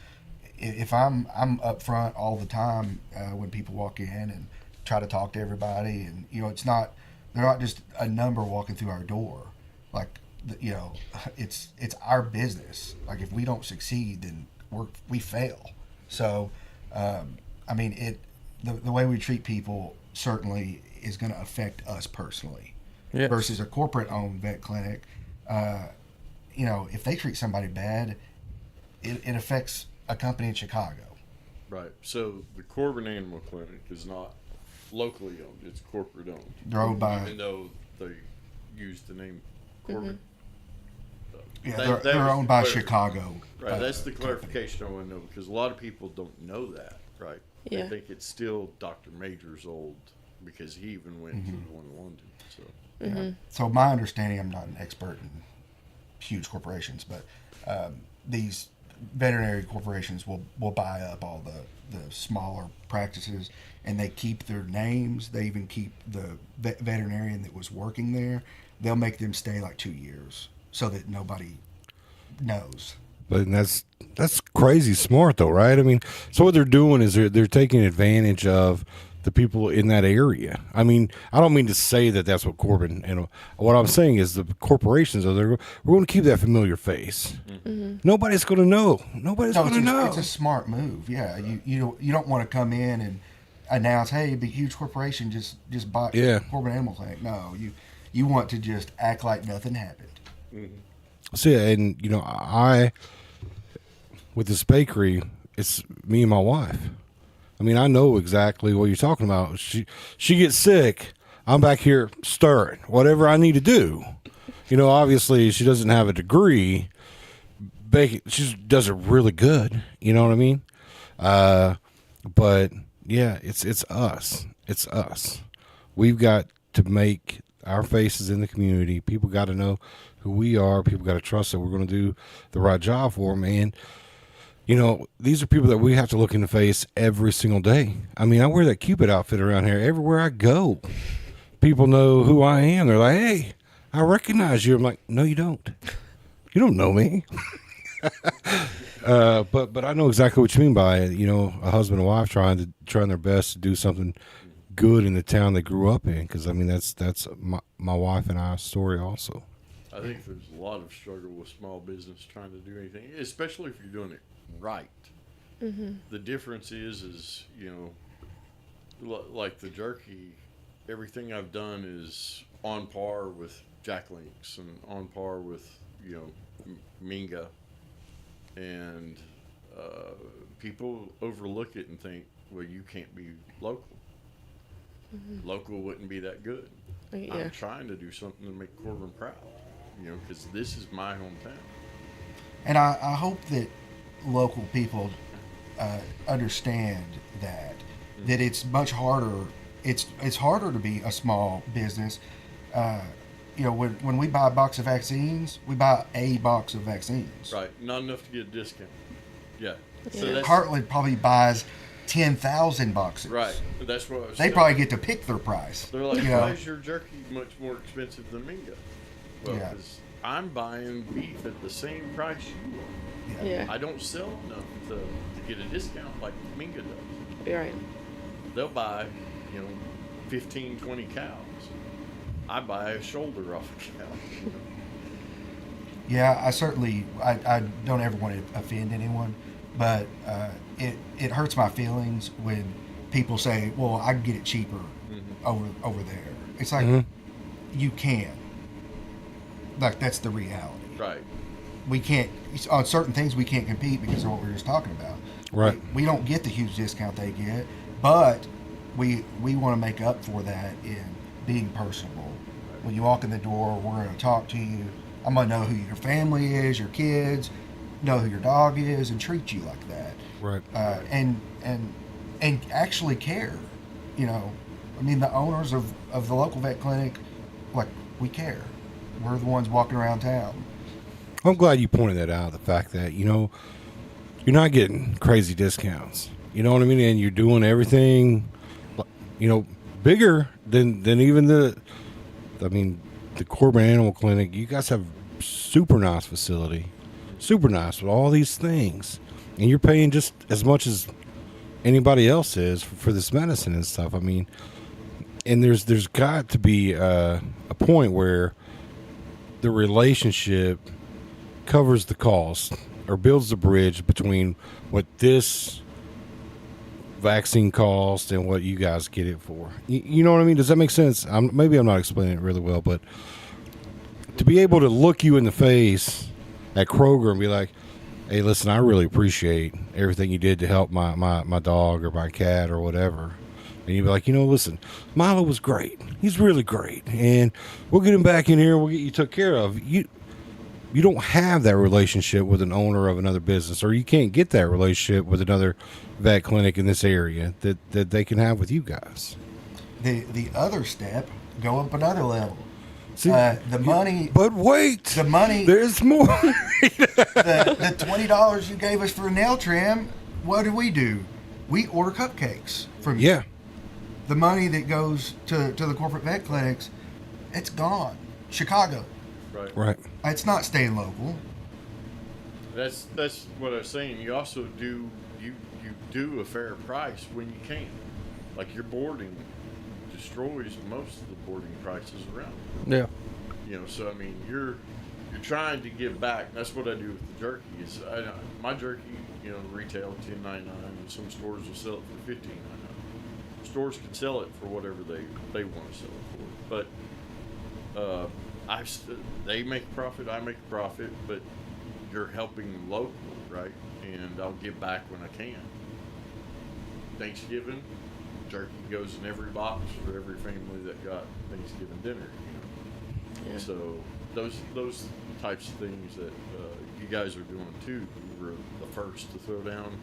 if I'm up front all the time when people walk in and try to talk to everybody, and they're not just a number walking through our door. Like, it's our business. Like, if we don't succeed, then we fail. So, I mean, the way we treat people certainly is going to affect us personally. Yes. Versus a corporate-owned vet clinic, if they treat somebody bad, it affects a company in Chicago. Right. So the Corbin Animal Clinic is not locally owned; it's corporate owned. They're owned by, even though they use the name Corbin. Yeah, they're owned by Chicago. Right. That's the clarification I want to know, because a lot of people don't know that. Right. Yeah. They think it's still Dr. Major's old, because he even went to the one in London. So. Yeah. So my understanding, I'm not an expert in huge corporations, but these veterinary corporations will buy up all the smaller practices, and they keep their names. They even keep the veterinarian that was working there. They'll make them stay like 2 years so that nobody knows. But that's crazy smart though, right? I mean, so what they're doing is they're taking advantage of the people in that area. I mean, I don't mean to say that that's what Corbin, and what I'm saying is the corporations we're going to keep that familiar face. Mm-hmm. Nobody's going to know. Nobody's going to know. It's a smart move. Yeah, you don't want to come in and announce, hey, the huge corporation just bought Corbin Animal Clinic. No, you want to just act like nothing happened. Mm-hmm. So yeah, and I with this bakery, it's me and my wife. I mean, I know exactly what you're talking about. She gets sick. I'm back here stirring whatever I need to do. You know, obviously she doesn't have a degree. Baking, she does it really good. You know what I mean? But yeah, it's us. It's us. We've got to make our faces in the community. People got to know who we are. People got to trust that we're going to do the right job for them. And you know, these are people that we have to look in the face every single day. I mean, I wear that Cupid outfit around here everywhere I go. People know who I am. They're like, "Hey, I recognize you." I'm like, "No, you don't. You don't know me." But I know exactly what you mean by it. You know, a husband and wife trying their best to do something good in the town they grew up in. Because I mean, that's my wife and I's story also. I think there's a lot of struggle with small business trying to do anything, especially if you're doing it right. Mm-hmm. The difference is you know, like the jerky. Everything I've done is on par with Jack Links and on par with, you know, Minga. And people overlook it and think, well, you can't be local. Mm-hmm. Local wouldn't be that good. Yeah. I'm trying to do something to make Corbin proud, you know, because this is my hometown. And I hope that local people understand that it's much harder. It's harder to be a small business. You know, when we buy a box of vaccines, we buy a box of vaccines. Right, not enough to get a discount. Yeah. Yeah. So that's, Heartland probably buys 10,000 boxes. right, that's what I was They saying. probably get to pick their price. They're like, you why know? is your jerky much more expensive than Minga? Well, Yeah. because I'm buying beef at the same price you are. Yeah. I don't sell enough to get a discount like Minga does. You're right. They'll buy, you know, 15, 20 cows. I buy a shoulder off a cow. Yeah, I certainly I don't ever want to offend anyone, but it hurts my feelings when people say, "Well, I can get it cheaper over there." It's like you can. Like that's the reality. Right. We can't on certain things we can't compete because of what we were just talking about. Right. We don't get the huge discount they get, but we want to make up for that in being personable. When you walk in the door, we're going to talk to you. I'm going to know who your family is, your kids, know who your dog is, and treat you like that. Right. And actually care. You know, I mean, the owners of the local vet clinic, like, we care. We're the ones walking around town. I'm glad you pointed that out. The fact that, you know, you're not getting crazy discounts. You know what I mean? And you're doing everything, you know, bigger than even the Corbin Animal Clinic. You guys have super nice facility, super nice with all these things, and you're paying just as much as anybody else is for this medicine and stuff. I mean, and there's got to be a point where the relationship covers the cost or builds the bridge between what this vaccine cost and what you guys get it for. You know what I mean? Does that make sense? Maybe I'm not explaining it really well, but to be able to look you in the face at Kroger and be like, "Hey, listen, I really appreciate everything you did to help my dog or my cat or whatever." And you'd be like, "You know, listen, Milo was great. He's really great. And we'll get him back in here and we'll get you took care of." You don't have that relationship with an owner of another business, or you can't get that relationship with another vet clinic in this area that they can have with you guys. The other step, go up another level. See, the money. But wait, the money. There's more. the $20 you gave us for a nail trim. What do? We order cupcakes from you. Yeah. The money that goes to the corporate vet clinics, it's gone. Chicago. Right. It's not staying local. That's what I was saying. You also do a fair price when you can. Like your boarding destroys most of the boarding prices around. Yeah. You know, so I mean, you're trying to give back. That's what I do with the jerky. Is my jerky, you know, retail $10.99, and some stores will sell it for $15.99. Stores can sell it for whatever they want to sell it for, but they make a profit, I make a profit, but you're helping local, right? And I'll give back when I can. Thanksgiving, turkey goes in every box for every family that got Thanksgiving dinner. Yeah. So those types of things that you guys are doing too. You were the first to throw down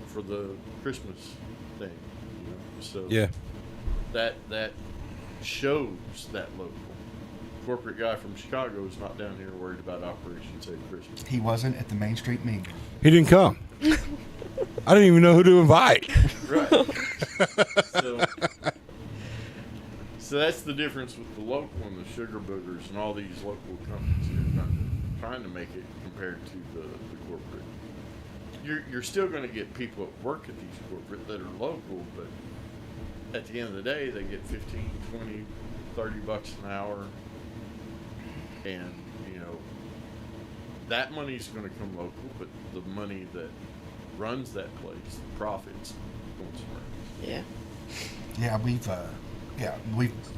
for the Christmas thing. So Yeah. that shows that local. Corporate guy from Chicago is not down here worried about Operation Save Christmas. He wasn't at the Main Street Mingle. He didn't come. I didn't even know who to invite. Right. So that's the difference with the local and the sugar boogers and all these local companies who are trying to make it compared to the corporate. You're still going to get people at work at these corporate that are local, but at the end of the day, they get 15, 20, 30 bucks an hour. And, that money's going to come local, but the money that runs that place, the profits, going somewhere. Yeah,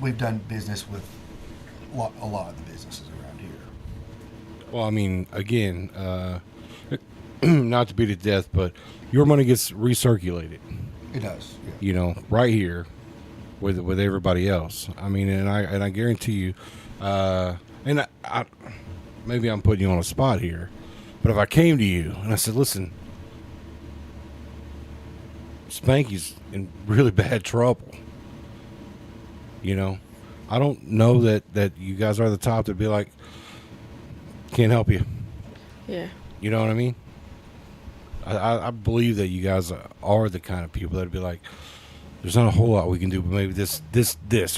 we've done business with a lot of the businesses around here. Well, I mean, again, not to beat it to death, but your money gets recirculated. It does. Yeah. Right here with everybody else. I mean, and I guarantee you, and I maybe I'm putting you on a spot here, but if I came to you and I said, listen, Spanky's in really bad trouble. I don't know that you guys are the top to be like, can't help you. Yeah. You know what I mean? I believe that you guys are the kind of people that'd be like, there's not a whole lot we can do, but maybe this,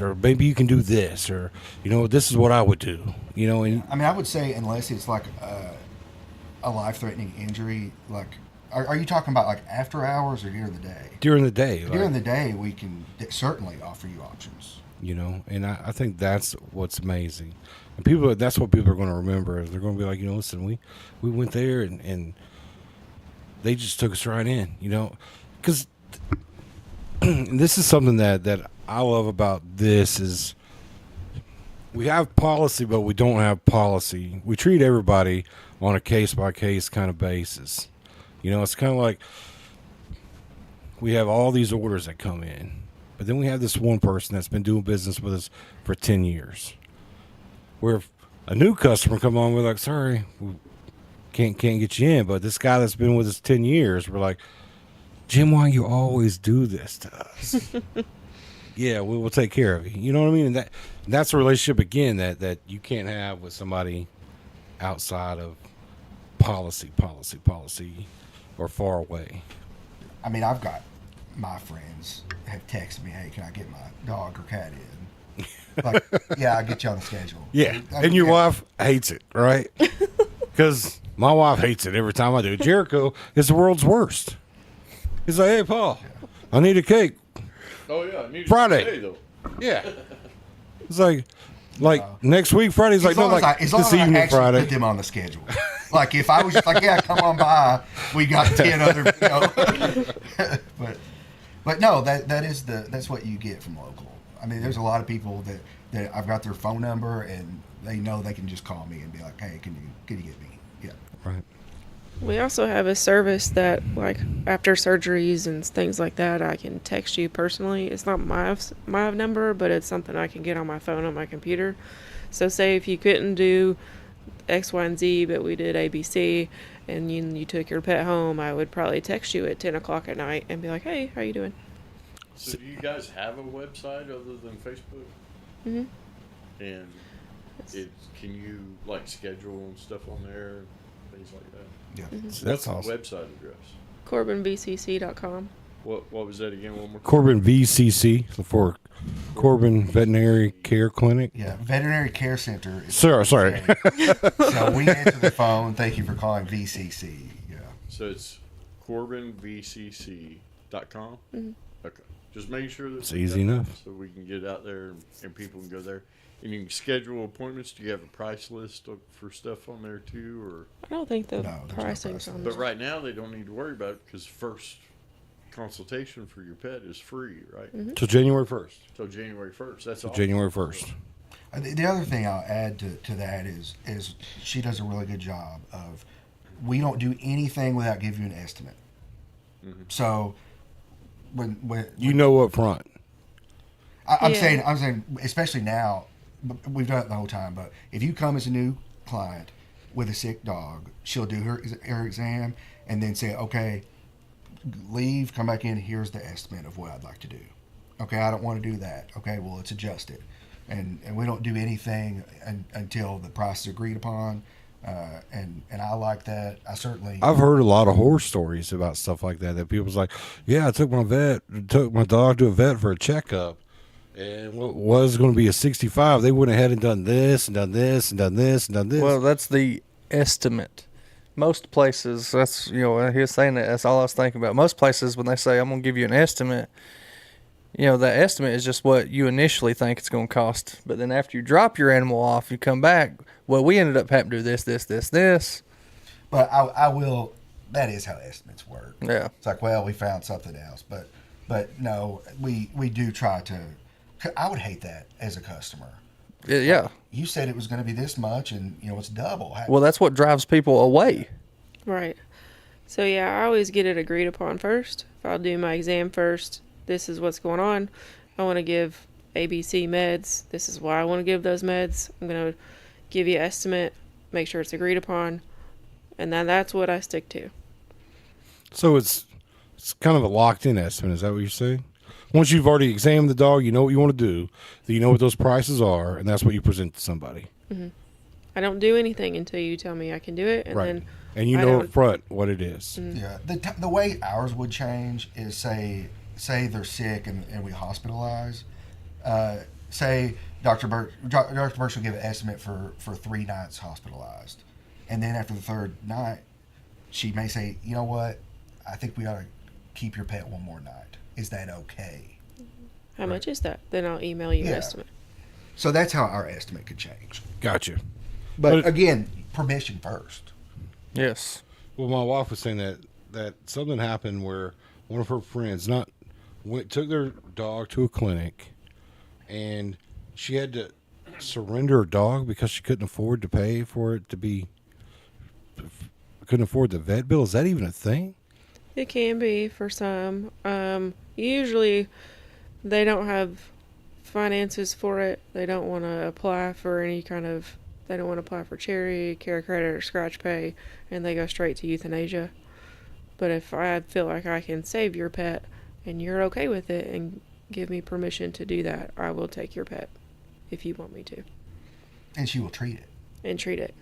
or maybe you can do this, or this is what I would do. And I mean, I would say unless it's like a life-threatening injury, like, are you talking about like after hours or during the day? During the day. During the day, we can certainly offer you options. And I think that's what's amazing. And that's what people are going to remember. They're going to be like, listen, we went there and they just took us right in, because this is something that I love about this is we have policy, but we don't have policy. We treat everybody on a case-by-case kind of basis. It's kind of like we have all these orders that come in, but then we have this one person that's been doing business with us for 10 years. Where if a new customer come on, we're like, sorry, we can't get you in. But this guy that's been with us 10 years, we're like, Jim, why you always do this to us? Yeah, we'll take care of you. You know what I mean? And that's a relationship, again, that you can't have with somebody outside of policy, or far away. I mean, I've got my friends have texted me, hey, can I get my dog or cat in? Like, yeah, I'll get you on the schedule. Yeah, and your wife hates it, right? Because my wife hates it every time I do. Jericho is the world's worst. He's like, hey, Paul, I need a cake. Oh, yeah, I need Friday. it today, though. Yeah. It's like next week, Friday's like, no, like as long this as I evening, actually Friday. put them on the schedule. Like, if I was just like, yeah, come on by, we got 10 other, but no, that's what you get from local. I mean, there's a lot of people that I've got their phone number and they know they can just call me and be like, hey, can you get me? Yeah. Right. We also have a service that, like, after surgeries and things like that, I can text you personally. It's not my number, but it's something I can get on my phone on my computer. So say if you couldn't do X, Y, and Z, but we did ABC, and you took your pet home, I would probably text you at 10 o'clock at night and be like, hey, how you doing? So do you guys have a website other than Facebook? Mm-hmm. And can you, like, schedule and stuff on there, things like that? Yeah, Mm-hmm. that's What's the awesome. website address? CorbinVCC.com. What was that again? One more. Corbin VCC for Corbin Veterinary Care Clinic. Yeah, Veterinary Care Center. Sorry. So we answer the phone. Thank you for calling VCC. Yeah. So it's CorbinVCC.com? Mm-hmm. Okay. Just make sure that It's easy enough. so we can get out there and people can go there. And you can schedule appointments. Do you have a price list for stuff on there too, or? I don't think the No, there's no pricing's pricing. on But there. right now they don't need to worry about it because first consultation for your pet is free, right? Mm-hmm. So January 1st. So January 1st. That's all. January 1st. The other thing I'll add to that is she does a really good job of, we don't do anything without giving you an estimate. Mm-hmm. So when You know up front. I'm saying, especially now, we've done it the whole time. But if you come as a new client with a sick dog, she'll do her exam and then say, okay, leave, come back in. Here's the estimate of what I'd like to do. Okay, I don't want to do that. Okay, well, let's adjust it, and we don't do anything until the price is agreed upon. And I like that. I've heard a lot of horror stories about stuff like that. That people's like, yeah, I took my dog to a vet for a checkup. And what was going to be a 65, they went ahead and done this and done this and done this and done this. Well, that's the estimate. Most places, that's, he was saying that, that's all I was thinking about. Most places, when they say, I'm going to give you an estimate, that estimate is just what you initially think it's going to cost. But then after you drop your animal off, you come back, well, we ended up having to do this. But I will, that is how estimates work. Yeah. It's like, well, we found something else. But no, we do try to. I would hate that as a customer. Yeah. Like, you said it was going to be this much, and it's double. Well, that's what drives people away. Right. So I always get it agreed upon first. If I'll do my exam first, this is what's going on. I want to give ABC meds. This is why I want to give those meds. I'm going to give you an estimate, make sure it's agreed upon, and then that's what I stick to. So it's kind of a locked-in estimate. Is that what you're saying? Once you've already examined the dog, you know what you want to do, you know what those prices are, and that's what you present to somebody. Mm-hmm. I don't do anything until you tell me I can do it, and then and you know up front what it is. Mm-hmm. Yeah, the way ours would change is say they're sick and we hospitalize. Say Dr. Birch will give an estimate for 3 nights hospitalized, and then after the 3rd night, she may say, you know what, I think we ought to keep your pet one more night. Is that okay? How much is that? Then I'll email you an estimate. So that's how our estimate could change. Gotcha. But again, permission first. Yes. Well, my wife was saying that something happened where one of her friends took their dog to a clinic, and she had to surrender her dog because she couldn't afford to pay for it couldn't afford the vet bill. Is that even a thing? It can be for some. Usually they don't have finances for it. They don't want to apply for they don't want to apply for charity, care credit, or scratch pay, and they go straight to euthanasia. But if I feel like I can save your pet and you're okay with it and give me permission to do that, I will take your pet if you want me to. And she will treat it.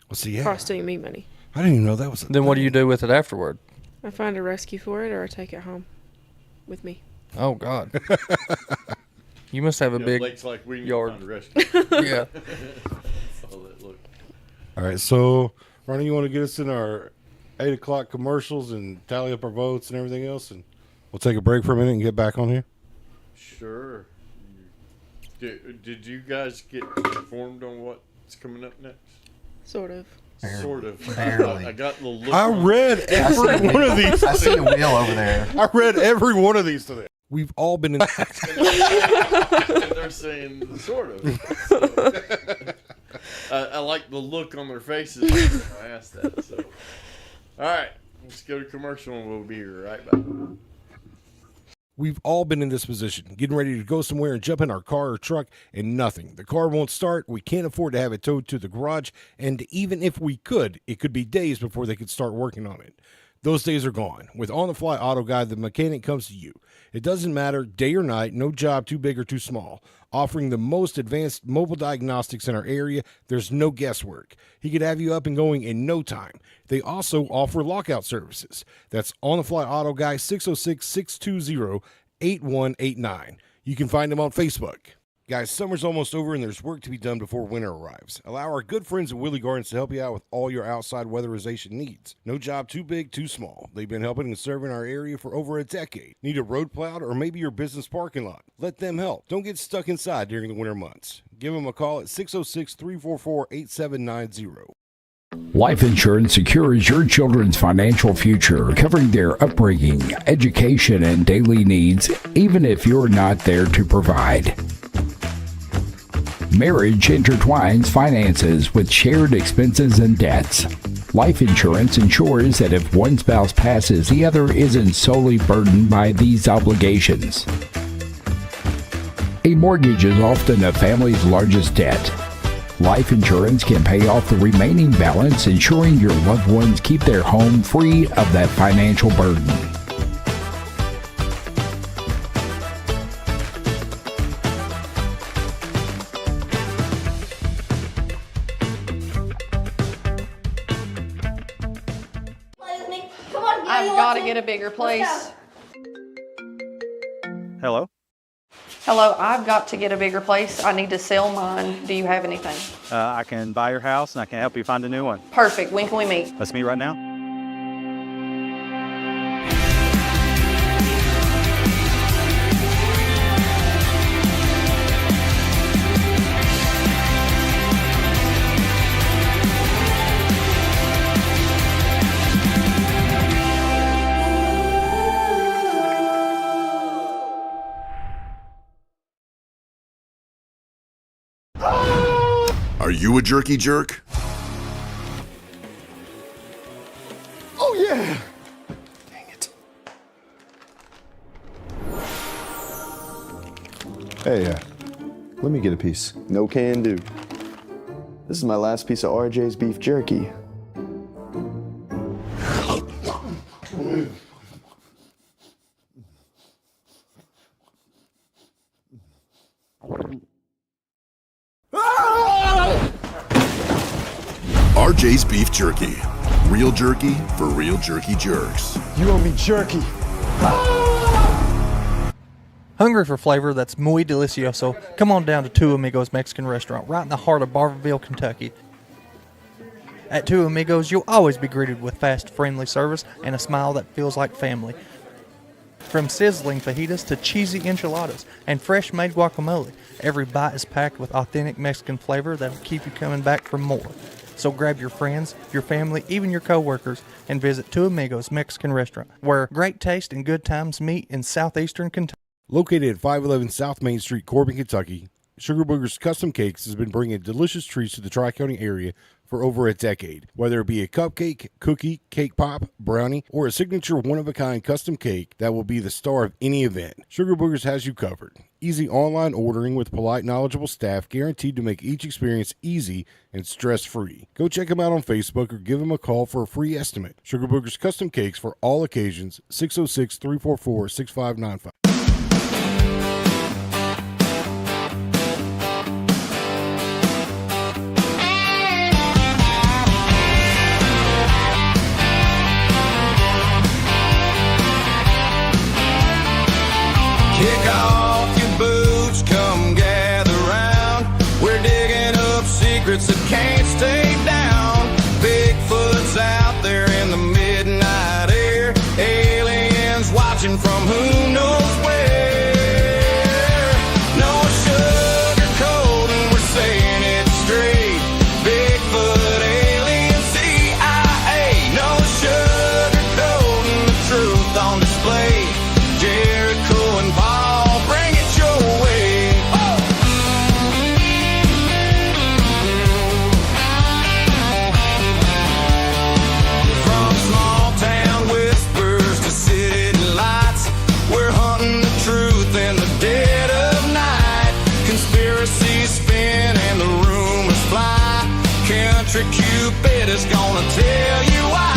Well, see, Costing me money. I didn't even know that was Then what do you do with it afterward? I find a rescue for it, or I take it home with me. Oh, God. You must have a big like we yard. Find a rescue. Yeah. All right, so Ronnie, you want to get us in our 8 o'clock commercials and tally up our votes and everything else, and we'll take a break for a minute and get back on here? Sure. Did you guys get informed on what's coming up next? Sort of. Barely. Sort of. Barely. I got the look. I read every one of these. I see a wheel over there. I read every one of these today. We've all been in. They're saying sort of. I like the look on their faces when I asked that. So, all right, let's go to commercial and we'll be right back. We've all been in this position, getting ready to go somewhere and jump in our car or truck, and nothing. The car won't start. We can't afford to have it towed to the garage, and even if we could, it could be days before they could start working on it. Those days are gone. With On the Fly Auto Guide, the mechanic comes to you. It doesn't matter day or night, no job too big or too small. Offering the most advanced mobile diagnostics in our area, there's no guesswork. He could have you up and going in no time. They also offer lockout services. That's On the Fly Auto Guy, 606-620-8189. You can find them on Facebook. Guys, summer's almost over and there's work to be done before winter arrives. Allow our good friends at Willie Gardens to help you out with all your outside weatherization needs. No job too big, too small. They've been helping and serving our area for over a decade. Need a road plowed or maybe your business parking lot? Let them help. Don't get stuck inside during the winter months. Give them a call at 606-344-8790. Life insurance secures your children's financial future, covering their upbringing, education, and daily needs, even if you're not there to provide. Marriage intertwines finances with shared expenses and debts. Life insurance ensures that if one spouse passes, the other isn't solely burdened by these obligations. A mortgage is often a family's largest debt. Life insurance can pay off the remaining balance, ensuring your loved ones keep their home free of that financial burden. I've got to get a bigger place. Hello? Hello, I've got to get a bigger place. I need to sell mine. Do you have anything? I can buy your house and I can help you find a new one. Perfect. When can we meet? Let's meet right now. Are you a jerky jerk? Oh, yeah! Dang it. Hey, let me get a piece. No can do. This is my last piece of RJ's beef jerky. RJ's Beef Jerky. Real jerky for real jerky jerks. You owe me jerky. Hungry for flavor that's muy delicioso? Come on down to Two Amigos Mexican Restaurant, right in the heart of Barberville, Kentucky. At Two Amigos, you'll always be greeted with fast, friendly service and a smile that feels like family. From sizzling fajitas to cheesy enchiladas and fresh-made guacamole, every bite is packed with authentic Mexican flavor that'll keep you coming back for more. So grab your friends, your family, even your co-workers, and visit Two Amigos Mexican Restaurant, where great taste and good times meet in southeastern Kentucky. Located at 511 South Main Street, Corbin, Kentucky, Sugar Booger's Custom Cakes has been bringing delicious treats to the Tri-County area for over a decade. Whether it be a cupcake, cookie, cake pop, brownie, or a signature one-of-a-kind custom cake that will be the star of any event, Sugar Boogers has you covered. Easy online ordering with polite, knowledgeable staff guaranteed to make each experience easy and stress-free. Go check them out on Facebook or give them a call for a free estimate. Sugar Boogers Custom Cakes for all occasions, 606-344-6595. Kick off your boots, come gather round. We're digging up secrets that can't stay down. Bigfoot's out there in the midnight air. Aliens watching from who knows where. No sugarcoating, we're saying it straight. Bigfoot, alien, CIA. No sugarcoating, the truth on display. Jericho and Paul, bring it your way. From small town whispers to city lights, we're hunting the truth in the dead of night. Conspiracies spin and the rumors fly. Country Cupid is gonna tell you why.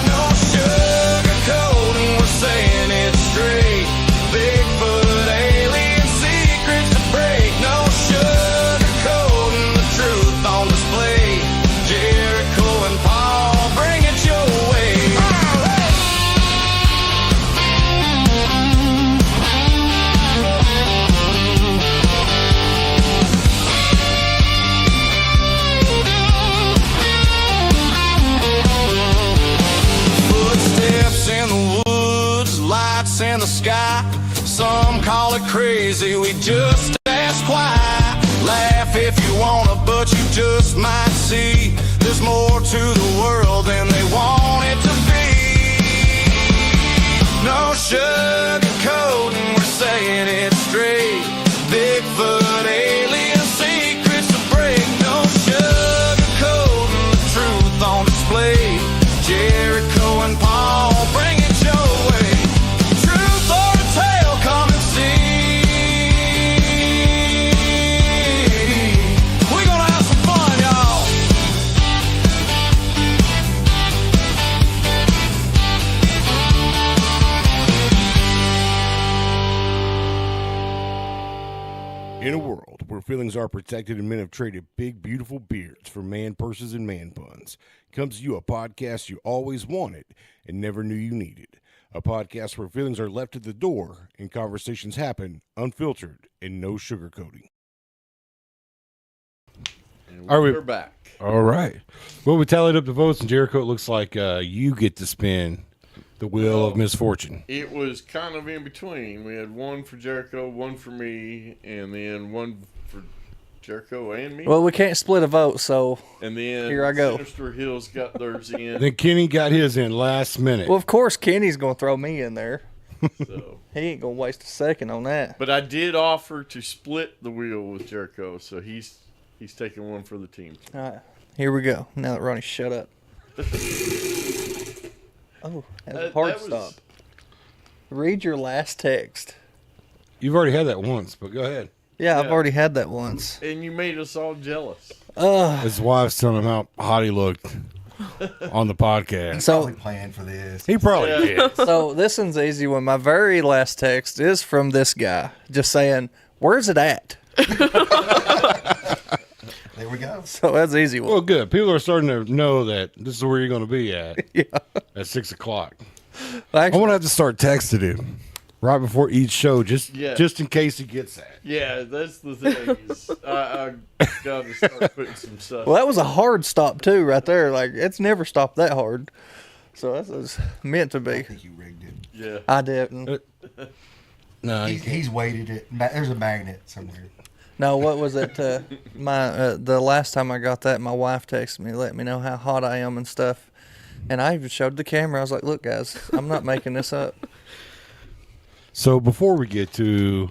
No sugarcoating, we're saying it straight. Bigfoot, alien, secrets to break. No sugarcoating, the truth on display. Jericho and Paul, bring it your way. Footsteps in the woods, lights in the sky. Some call it crazy, we just ask why. Laugh if you wanna, but you just might see there's more to the world than they want it to be. No sugarcoating, we're saying it straight. Bigfoot, alien, secrets to break. No sugarcoating, the Jericho and Paul bring it your way. Truth or a tale, come and see. We're gonna have some fun, y'all. In a world where feelings are protected and men have traded big, beautiful beards for man purses and man buns, comes to you a podcast you always wanted and never knew you needed. A podcast where feelings are left at the door and conversations happen unfiltered and no sugarcoating. And Are we- we're back. All right. Well, we tallied up the votes, and Jericho, it looks like you get to spin the wheel of misfortune. It was kind of in between. We had one for Jericho, one for me, and then one for Jericho and me. Well, we can't split a vote, so And then here I go. Sinister Hills got theirs in. Then Kenny got his in last minute. Well, of course, Kenny's going to throw me in there. So, He ain't going to waste a second on that. but I did offer to split the wheel with Jericho, so he's taking one for the team. All right, here we go. Now that Ronnie shut up. Oh, that's a hard that was- stop. Read your last text. You've already had that once, but go ahead. Yeah, I've Yeah. already had that once. And you made us all jealous. His wife's telling him how hot he looked on the podcast. So, Planned for this. He probably did. so this one's an easy one. My very last text is from this guy, just saying, "Where's it at?" There we go. So that's an easy one. Well, good. People are starting to know that this is where you're going to be at Yeah. at 6 o'clock. Actually, I'm going to have to start texting him right before each show, just in case he gets that. Yeah, that's the thing. Is I got to start putting some stuff. well, that was a hard stop too, right there. Like it's never stopped that hard. So that was meant to I be. think you rigged it. Yeah. I didn't. No, He's weighted it. There's a magnet somewhere. No, what was it? The last time I got that, my wife texted me, let me know how hot I am and stuff. And I even showed the camera. I was like, "Look, guys, I'm not making this up." So before we get to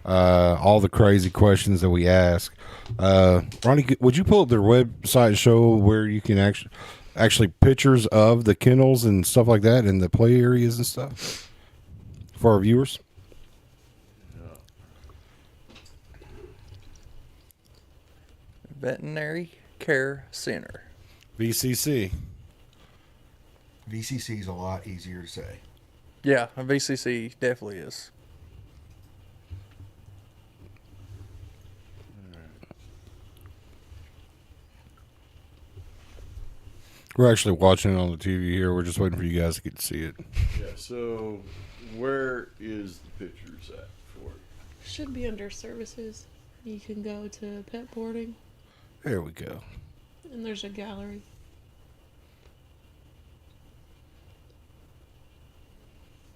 all the crazy questions that we ask, Ronnie, would you pull up their website and show where you can actually pictures of the kennels and stuff like that and the play areas and stuff for our viewers? Veterinary Care Center. VCC. VCC is a lot easier to say. Yeah, a VCC definitely is. We're actually watching it on the TV here. We're just waiting for you guys to get to see it. Yeah. So, where is the pictures at for it? Should be under services. You can go to pet boarding, There we go. and there's a gallery.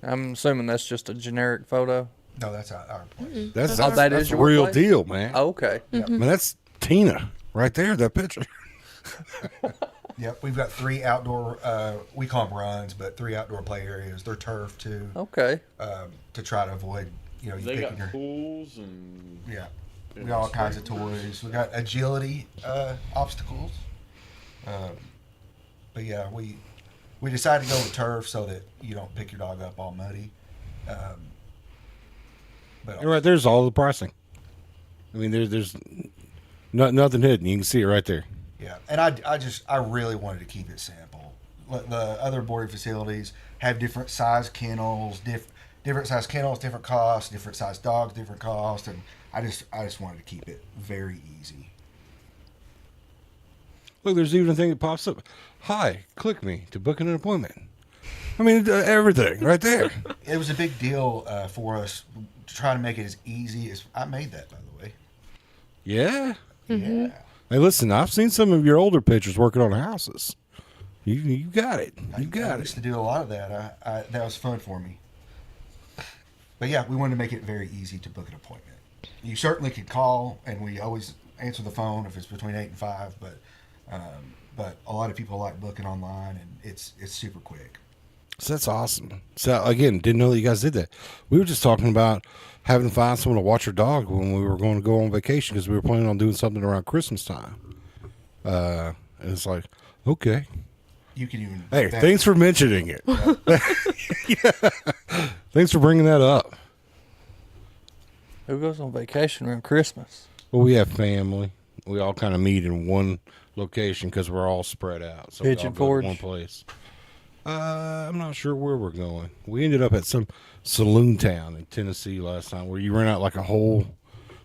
I'm assuming that's just a generic photo. No, that's our place. That's Oh, that that's is the your real place? deal, man. Oh, okay. Man, that's Tina right there. That picture. Yep, we've got 3 outdoor, we call them runs, but 3 outdoor play areas. They're turf too, Okay. to try to avoid, you They picking got your, pools and yeah. We got all kinds of toys. We got agility obstacles. But yeah, we decided to go with turf so that you don't pick your dog up all muddy. But And right there's all the pricing. I mean, there's nothing hidden. You can see it right there. yeah, and I really wanted to keep it simple. The other boarding facilities have different size kennels, different size kennels, different costs, different size dogs, different costs, and I just wanted to keep it very easy. Look, there's even a thing that pops up. Hi, click me to book an appointment. I mean, everything right there. It was a big deal for us to try to make it as easy as I made that, by the way. Yeah. Yeah. Hey, listen, I've seen some of your older pictures working on houses. You got it. You I got used it. to do a lot of that. That was fun for me. But yeah, we wanted to make it very easy to book an appointment. You certainly could call, and we always answer the phone if it's between 8 and 5. But a lot of people like booking online, and it's super quick. So that's awesome. So again, didn't know that you guys did that. We were just talking about having to find someone to watch our dog when we were going to go on vacation because we were planning on doing something around Christmas time. And it's like, okay. you can even. Hey, thanks for mentioning it. Thanks for bringing that up. Who goes on vacation around Christmas? Well, we have family. We all kind of meet in one location because we're all spread out. So Pigeon we all go Forge? to one place. I'm not sure where we're going. We ended up at some saloon town in Tennessee last time where you rent out like a whole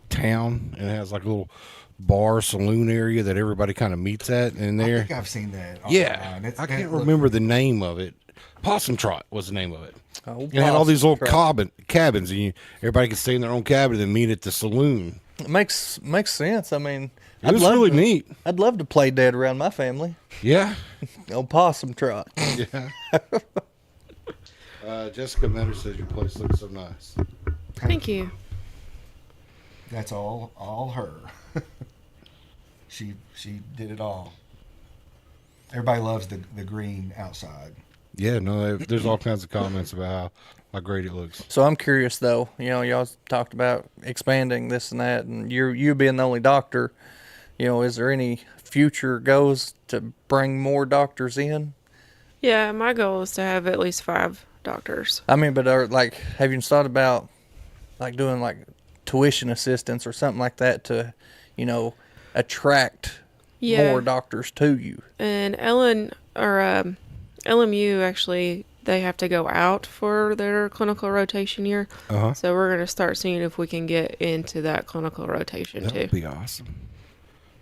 town and it has like a little bar saloon area that everybody kind of meets at in there. I think I've seen that. Yeah, online. I can't remember the name of it. Possum Trot was the name of it. Oh, And it had all these little Possum cabins, and everybody could stay in their own cabin and meet at the saloon. It makes sense. I mean, It was really neat. I'd love to play dead around my family. Yeah. On Possum Trot. Yeah. Jessica Mentor says your place looks so nice. Thank you. That's all her. She did it all. Everybody loves the green outside. Yeah, no, there's all kinds of comments about how great it looks. So I'm curious though, y'all talked about expanding this and that, and you being the only doctor, is there any future goals to bring more doctors in? Yeah, my goal is to have at least 5 doctors. I mean, but have you thought about doing tuition assistance or something like that to, attract more doctors to you? And LMU actually, they have to go out for their clinical rotation year. Uh-huh. So we're going to start seeing if we can get into that clinical rotation That too. would be awesome.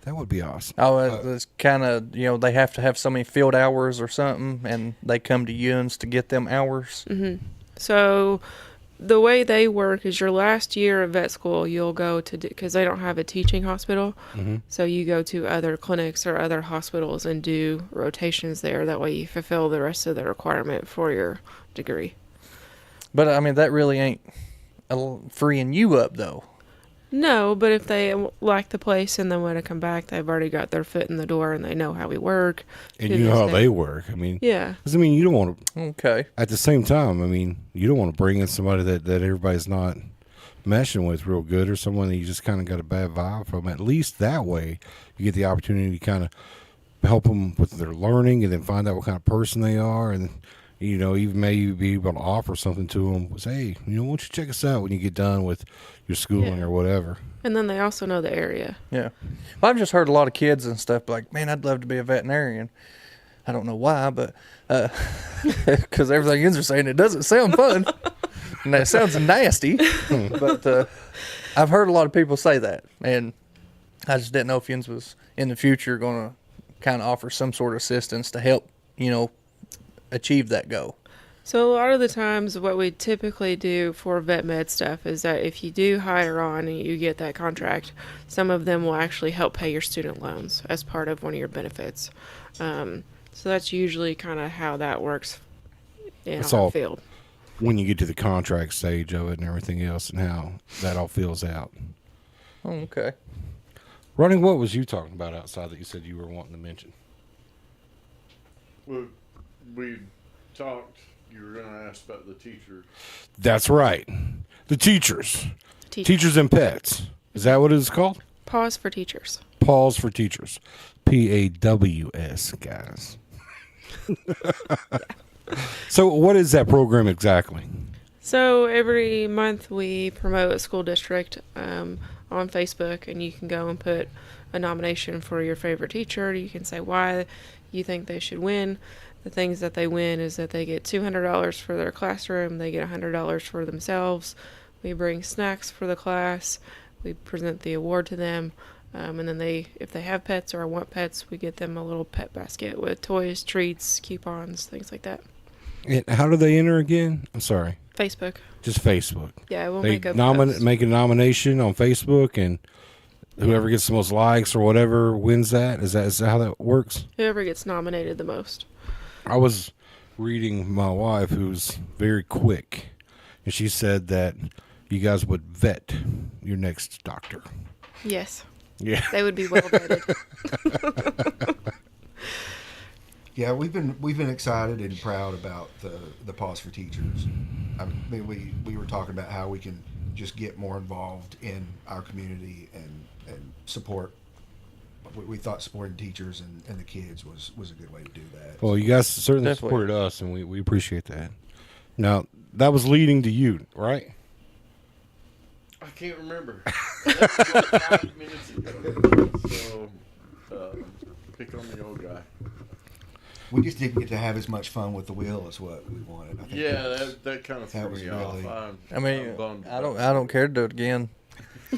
That would be awesome. Oh, it's kind of, they have to have so many field hours or something, and they come to UNs to get them hours. Mm-hmm. So the way they work is your last year of vet school, you'll go to, because they don't have a teaching hospital, Mm-hmm. so you go to other clinics or other hospitals and do rotations there. That way you fulfill the rest of the requirement for your degree. But, I mean, that really ain't freeing you up, though. No, but if they like the place and they want to come back, they've already got their foot in the door and they know how we work. And you know how they work. I mean, yeah. 'cause, I mean, you don't want to. Okay. At the same time, I mean, you don't want to bring in somebody that everybody's not meshing with real good, or someone that you just kind of got a bad vibe from. At least that way, you get the opportunity to kind of help them with their learning and then find out what kind of person they are, and even maybe be able to offer something to them. Was, hey, why don't you check us out when you get done with your schooling or whatever. And then they also know the area. Yeah. Well, I've just heard a lot of kids and stuff like, man, I'd love to be a veterinarian. I don't know why, but because everything kids are saying, it doesn't sound fun. And that sounds nasty. But I've heard a lot of people say that. And I just didn't know if Yins was in the future going to kind of offer some sort of assistance to help, achieve that goal. So a lot of the times what we typically do for vet med stuff is that if you do hire on and you get that contract, some of them will actually help pay your student loans as part of one of your benefits. So that's usually kind of how that works in our field. When you get to the contract stage of it and everything else and how that all fills out. Oh, okay. Ronnie, what was you talking about outside that you said you were wanting to mention? Well, we talked. You were going to ask about the teacher. That's right. The teachers. Teachers and pets. Is that what it's called? Pause for teachers. Pause for teachers. PAWS, guys. So what is that program exactly? So every month we promote a school district on Facebook, and you can go and put a nomination for your favorite teacher. You can say why you think they should win. The things that they win is that they get $200 for their classroom, they get $100 for themselves. We bring snacks for the class, we present the award to them, and then if they have pets or want pets, we get them a little pet basket with toys, treats, coupons, things like that. And how do they enter again? I'm sorry. Facebook. Just Facebook. Yeah, we'll they make a post. make a nomination on Facebook, and whoever gets the most likes or whatever wins that. Is that how that works? Whoever gets nominated the most. I was reading my wife, who's very quick, and she said that you guys would vet your next doctor. Yes. Yeah. They would be well vetted. Yeah, we've been excited and proud about the Pause for Teachers. I mean, we were talking about how we can just get more involved in our community and support we thought supporting teachers and the kids was a good way to do that. Well, you guys certainly Definitely. supported us, and we appreciate that. Now, that was leading to you, right? I can't remember. That's about 5 minutes ago. So, pick on the old guy. We just didn't get to have as much fun with the wheel as what we wanted. I think Yeah, that kind of that threw was me really- off. I mean, I'm bummed I about don't care to do it again.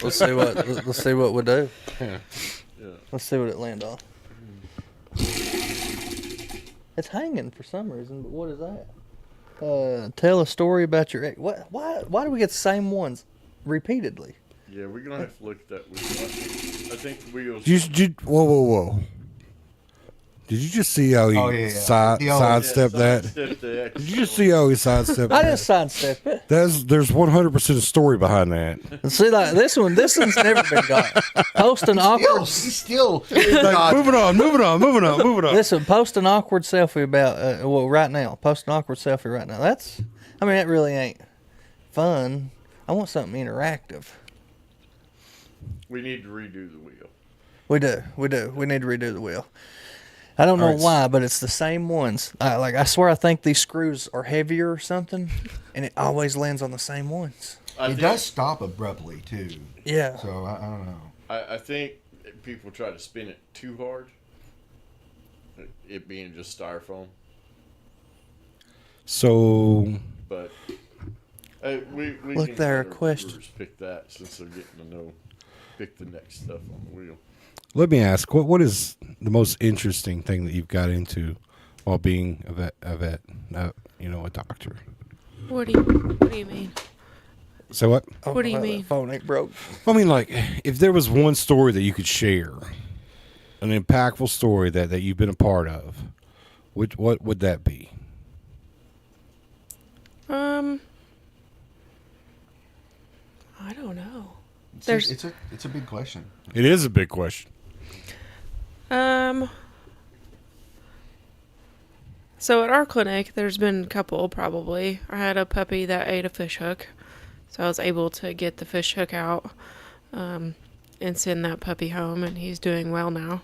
Let's see what we do. Yeah. Let's see what it land on. It's hanging for some reason, but what is that? Tell a story about your ex. What? Why do we get the same ones repeatedly? Yeah, we're gonna have to look at that wheel. I think the wheels. Whoa. Did you just see how he Oh, yeah. sidestepped that? Sidestepped the Did extra you just see how he sidestepped I that? didn't sidestep it. There's 100% a story behind that. See, like this one's never been got. Post an awkward. He's still Like, moving on. Listen, post an awkward selfie about right now. Post an awkward selfie right now. That really ain't fun. I want something interactive. We need to redo the wheel. We do. We need to redo the wheel. I don't know All right, why, but it's the same ones. I swear I think these screws are heavier or something, and it always lands on the same ones. It does stop abruptly too. Yeah. So I don't know. I think people try to spin it too hard. It being just styrofoam. So, But we Look can there, let our question. viewers pick that since they're getting to pick the next stuff on the wheel. let me ask, what is the most interesting thing that you've got into while being a vet, a doctor? What do you mean? So what? What do you mean? That phone ain't broke. I mean, like, if there was one story that you could share, an impactful story that you've been a part of, what would that be? I don't know. It's a big question. It is a big question. So at our clinic, there's been a couple probably. I had a puppy that ate a fish hook, so I was able to get the fish hook out, and send that puppy home, and he's doing well now.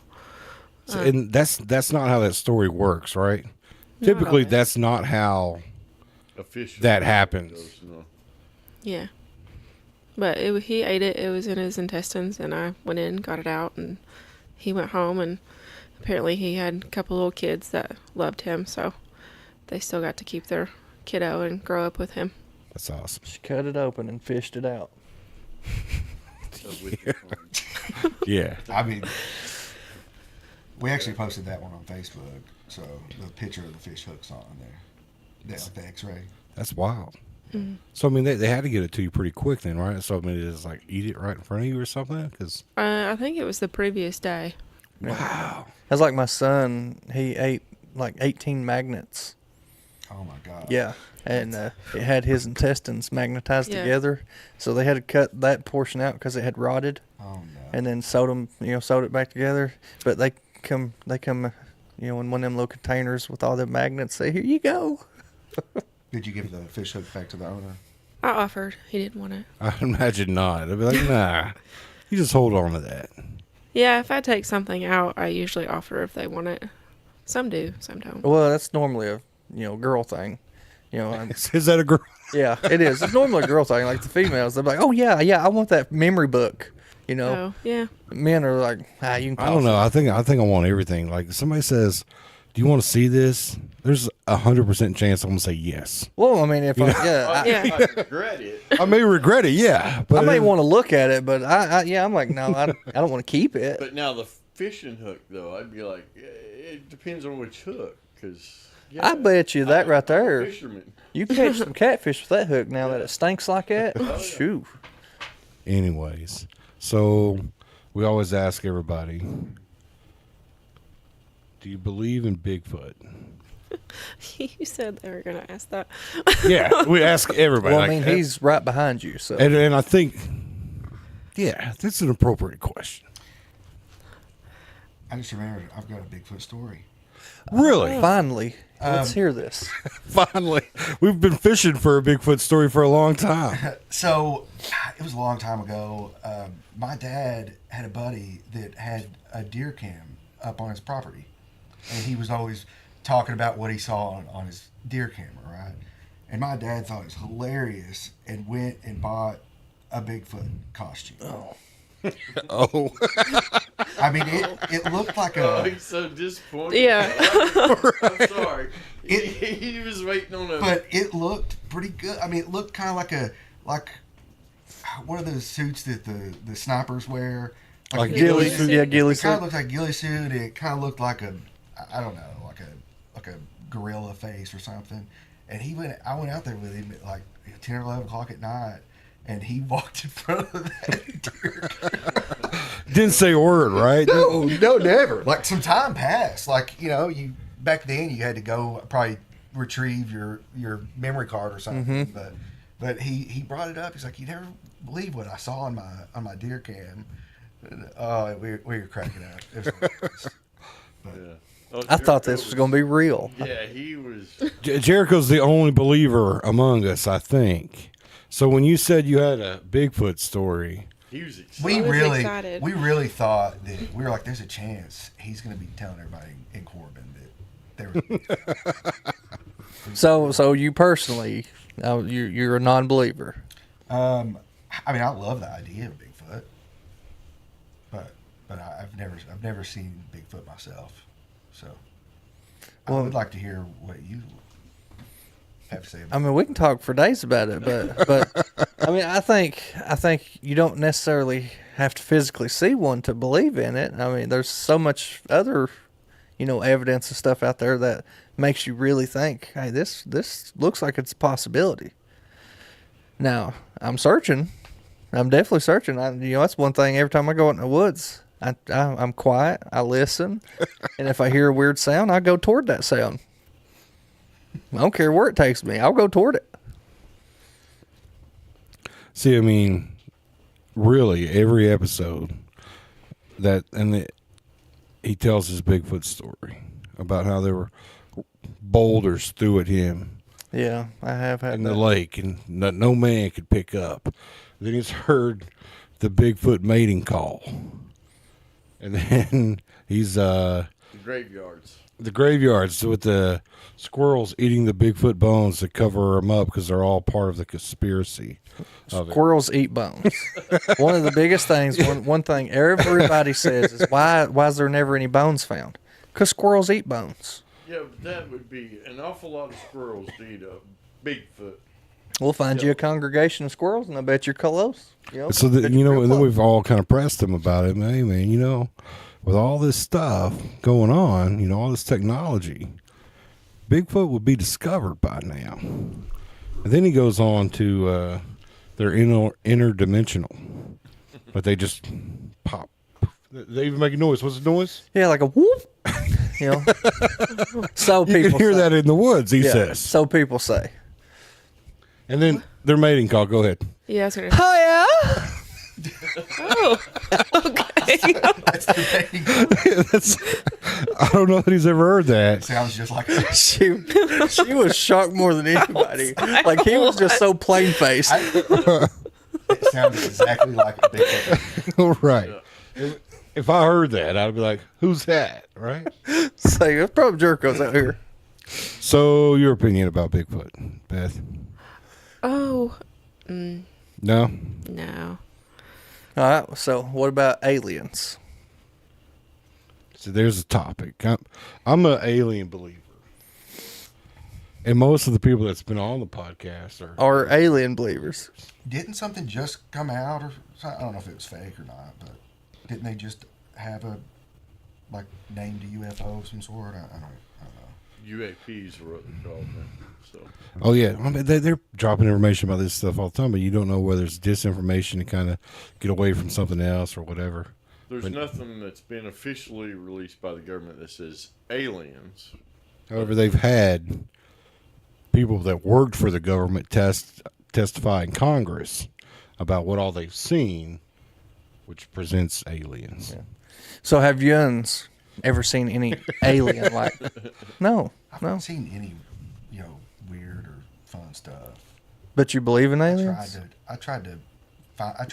So, and that's not how that story works, right? Typically, that's not how that happens. Yeah. But he ate it. It was in his intestines, and I went in, got it out, and he went home, and apparently he had a couple little kids that loved him, so they still got to keep their kiddo and grow up with him. That's awesome. She cut it open and fished it out. Yeah. I mean, we actually posted that one on Facebook, so the picture of the fish hooks on there, the X-ray. That's wild. Mm-hmm. So, I mean, they had to get it to you pretty quick then, right? So, I mean, it's like eat it right in front of you or something? Cause... I think it was the previous day. Wow. That's like my son. He ate like 18 magnets. Oh my God. Yeah, and it had his intestines magnetized Yeah. together, so they had to cut that portion out because it had rotted. Oh no. And then sewed it back together. But they come, in one of them little containers with all the magnets. Say, here you go. Did you give the fish hook back to the owner? I offered. He didn't want it. I imagine not. I'd be like, nah, you just hold on to that. Yeah, if I take something out, I usually offer if they want it. Some do, some don't. Well, that's normally a girl thing. Is that a girl? Yeah, it is. It's normally a girl thing. Like the females, they're like, oh yeah, I want that memory book. Oh, yeah. Men are like, you can. I don't know. I think I want everything. Like if somebody says, "Do you want to see this?" There's 100% chance I'm gonna say yes. Well, I mean, if I regret it. I may regret it, yeah. But I may want to look at it, but I'm like, no, I don't want to keep it. But now the fishing hook, though, I'd be like, it depends on which hook, because I bet you that right I'm a there. fisherman. You catch some catfish with that hook now that it stinks like that. Shoo. Anyways, so we always ask everybody, do you believe in Bigfoot? You said they were going to ask that. Yeah, we ask everybody. Well, I like, mean, he's right behind you, so. and I think, yeah, that's an appropriate question. I just remembered I've got a Bigfoot story. Really? Finally, let's hear this. Finally. We've been fishing for a Bigfoot story for a long time. So, it was a long time ago. My dad had a buddy that had a deer cam up on his property, and he was always talking about what he saw on his deer camera, right? And my dad thought it was hilarious and went and bought a Bigfoot costume. Oh. I mean, it looked like Oh, a... he's so disappointed. Yeah. I'm sorry. He was waiting on a. But it looked pretty good. I mean, it looked kind of like what are those suits that the snipers wear? Like a ghillie suit? Yeah, ghillie It kind suit. of looked like ghillie suit. It kind of looked like I don't know, like a gorilla face or something. And I went out there with him at like 10 or 11 o'clock at night, and he walked in front of that deer. Didn't say a word, right? No, never. Like some time passed. Like, you back then you had to go probably retrieve your memory card or something. Mm-hmm. But he brought it up. He's like, you never believe what I saw on my deer cam. And, we were cracking up. It was hilarious. But, Yeah. Oh, I thought Jericho this was going to be real. Yeah, he was. Jericho's the only believer among us, I think. So when you said you had a Bigfoot story, He was excited. we was really excited. we really thought that we were like, there's a chance he's going to be telling everybody in Corbin that there was. So you personally, you're a non-believer. I mean, I love the idea of Bigfoot, but I've never seen Bigfoot myself. So I would like to hear what you have to say about I mean, we can talk for days about it, but I mean, I think you don't necessarily have to physically see one to believe in it. I mean, there's so much other, evidence and stuff out there that makes you really think, hey, this looks like it's a possibility. Now, I'm searching. I'm definitely searching. That's one thing. Every time I go out in the woods, I'm quiet. I listen, and if I hear a weird sound, I go toward that sound. I don't care where it takes me. I'll go toward it. see, I mean, really, every episode he tells his Bigfoot story about how there were boulders threw at him Yeah, I have had in that. the lake and no man could pick up. Then he's heard the Bigfoot mating call. And then he's Graveyards. the graveyards with the squirrels eating the Bigfoot bones to cover them up because they're all part of the conspiracy of it. Squirrels eat bones. One of the biggest things, one thing everybody says is why is there never any bones found? Because squirrels eat bones. Yeah, but that would be an awful lot of squirrels to eat a Bigfoot. We'll find you a congregation of squirrels, and I bet you're close. So bet you're real and then close. we've all kind of pressed him about it. Hey, man, with all this stuff going on, all this technology, Bigfoot would be discovered by now. And then he goes on to they're interdimensional, but they just pop. They even make a noise. What's the noise? Yeah, like a whoop. So You people can hear say. that in the woods. He Yeah, says. so people say. And then their mating call. Go ahead. Yeah, I was gonna. Oh yeah. Oh, okay. I don't know that he's ever heard that. Sounds just like She was shocked more than anybody. Like he was just so plain faced. it sounds exactly like a Bigfoot. Right. If I heard that, I'd be like, "Who's that?" Right. Say it's probably Jerkos out here. So, your opinion about Bigfoot, Beth? Oh, No. no. All right. So what about aliens? So there's a topic. I'm an alien believer, and most of the people that's been on the podcast Are alien believers? Didn't something just come out, or something? I don't know if it was fake or not, but didn't they just have a named a UFO of some sort? I don't know. UAPs are what they call them. So Oh yeah, I mean, they're dropping information about this stuff all the time, but you don't know whether it's disinformation to kind of get away from something else or whatever. there's nothing that's been officially released by the government that says aliens. However, they've had people that worked for the government testify in Congress about what all they've seen, which presents aliens. So have yuns ever seen any alien like. No, I've no. not seen any, weird or fun stuff. But you believe in I aliens? tried to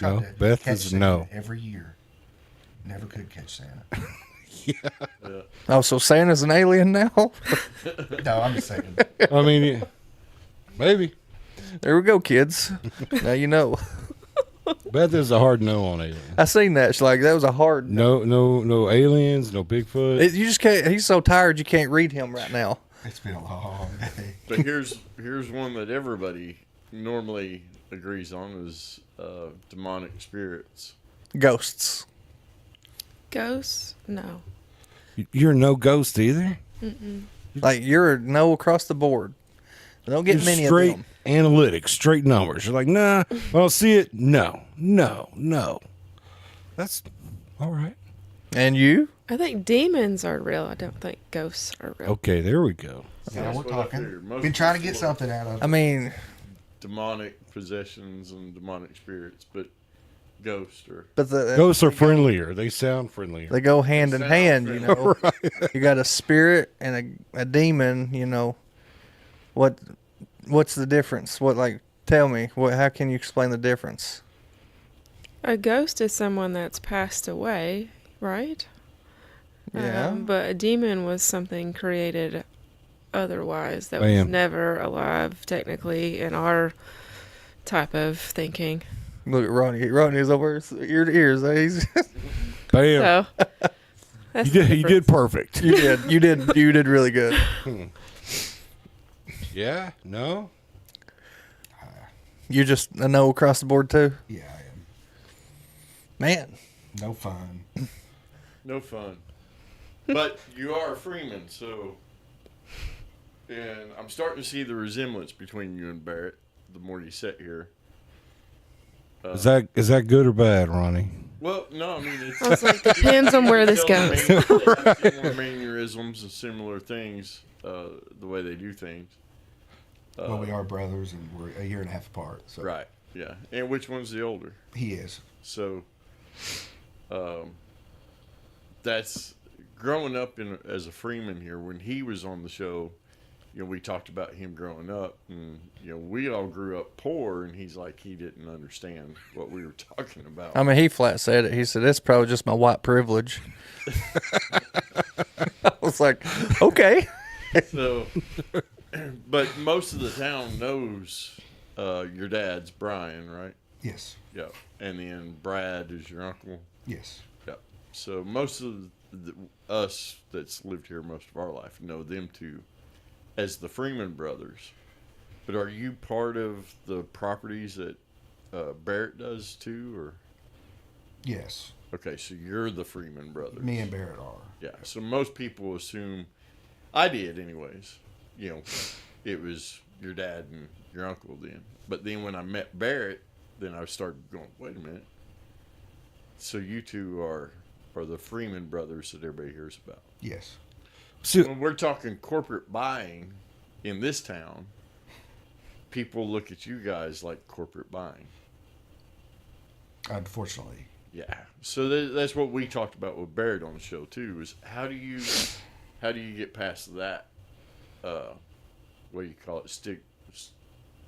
No, to Beth catch is Santa no. every year. Never could catch Santa. Oh, so Santa's an alien now? No, I'm just saying. I mean, maybe. There we go, kids. Now you know. Beth is a hard no on aliens. I seen that. She's like, that was a hard. No aliens, no Bigfoot. You just can't. He's so tired you can't read him right now. It's been a long day. But here's one that everybody normally agrees on is demonic spirits. Ghosts. Ghosts? No. You're no ghost either? Mm-mm. Like you're a no across the board. Don't get You're many straight of them. analytics, straight numbers. You're like, nah, I don't see it. No. That's all right. And you? I think demons are real. I don't think ghosts are real. Okay, there we go. Yeah, we're what I talking. figured. Most Been trying to get people- something out of it. I mean, Demonic possessions and demonic spirits, but ghosts are. but the Ghosts are friendlier. They sound friendlier. they go hand in Sound hand. You know, Right. you got a spirit and a demon. You know, what's the difference? Tell me. How can you explain the difference? A ghost is someone that's passed away, right? Yeah. But a demon was something created otherwise that was Bam. never alive, technically, in our type of thinking. Look at Ronnie. Ronnie's over ear to ears. He's Bam. So that's you the did difference. perfect. you did really good. Yeah? No? You just a no across the board too, Yeah, I am. man. No fun. No fun. But you are a Freeman, so. And I'm starting to see the resemblance between you and Barrett the more you sit here. Is that good or bad, Ronnie? Well, no, I mean, it's. I was like, depends on where this goes. Similar mannerisms and similar things, the way they do things. Well, we are brothers, and we're a year and a half apart. So Right, yeah. And which one's the older? he is. So, that's growing up as a Freeman here. When he was on the show, we talked about him growing up, and we all grew up poor, and he's like he didn't understand what we were talking about. I mean, he flat said it. He said, "It's probably just my white privilege." I was like, "Okay." So, but most of the town knows your dad's Brian, right? Yes. Yeah, and then Brad is your uncle. Yes. Yeah. So most of us that's lived here most of our life know them two as the Freeman brothers. But are you part of the properties that Barrett does too, or? Yes. Okay, so you're the Freeman brothers. Me and Barrett are. Yeah. So most people assume, I did anyways. It was your dad and your uncle then. But then when I met Barrett, then I started going, wait a minute. So you two are the Freeman brothers that everybody hears about. Yes. So, When we're talking corporate buying in this town, people look at you guys like corporate buying. Unfortunately. Yeah. So that's what we talked about with Barrett on the show too. Is how do you get past that? What do you call it?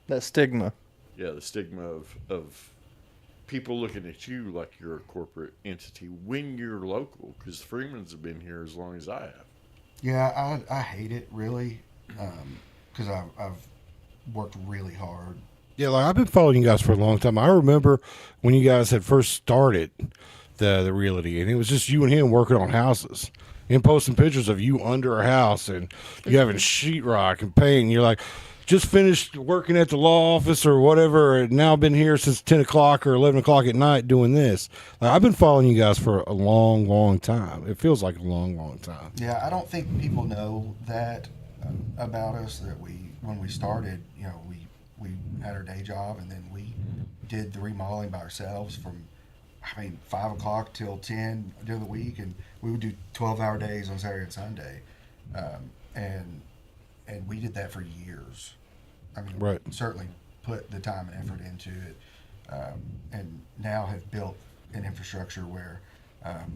That stigma. Yeah, the stigma of people looking at you like you're a corporate entity when you're local, because Freemans have been here as long as I have. Yeah, I hate it really, because I've worked really hard. yeah, like I've been following you guys for a long time. I remember when you guys had first started the realty, and it was just you and him working on houses and posting pictures of you under a house and you having sheetrock and paint. And you're like, just finished working at the law office or whatever, and now been here since 10 o'clock or 11 o'clock at night doing this. Like, I've been following you guys for a long, long time. It feels like a long, long time. Yeah, I don't think people know that about us, that when we started, we had our day job, and then we did the remodeling by ourselves from 5 o'clock till 10 during the week, and we would do 12-hour days on Saturday and Sunday, and we did that for years. Right. Certainly put the time and effort into it, and now have built an infrastructure where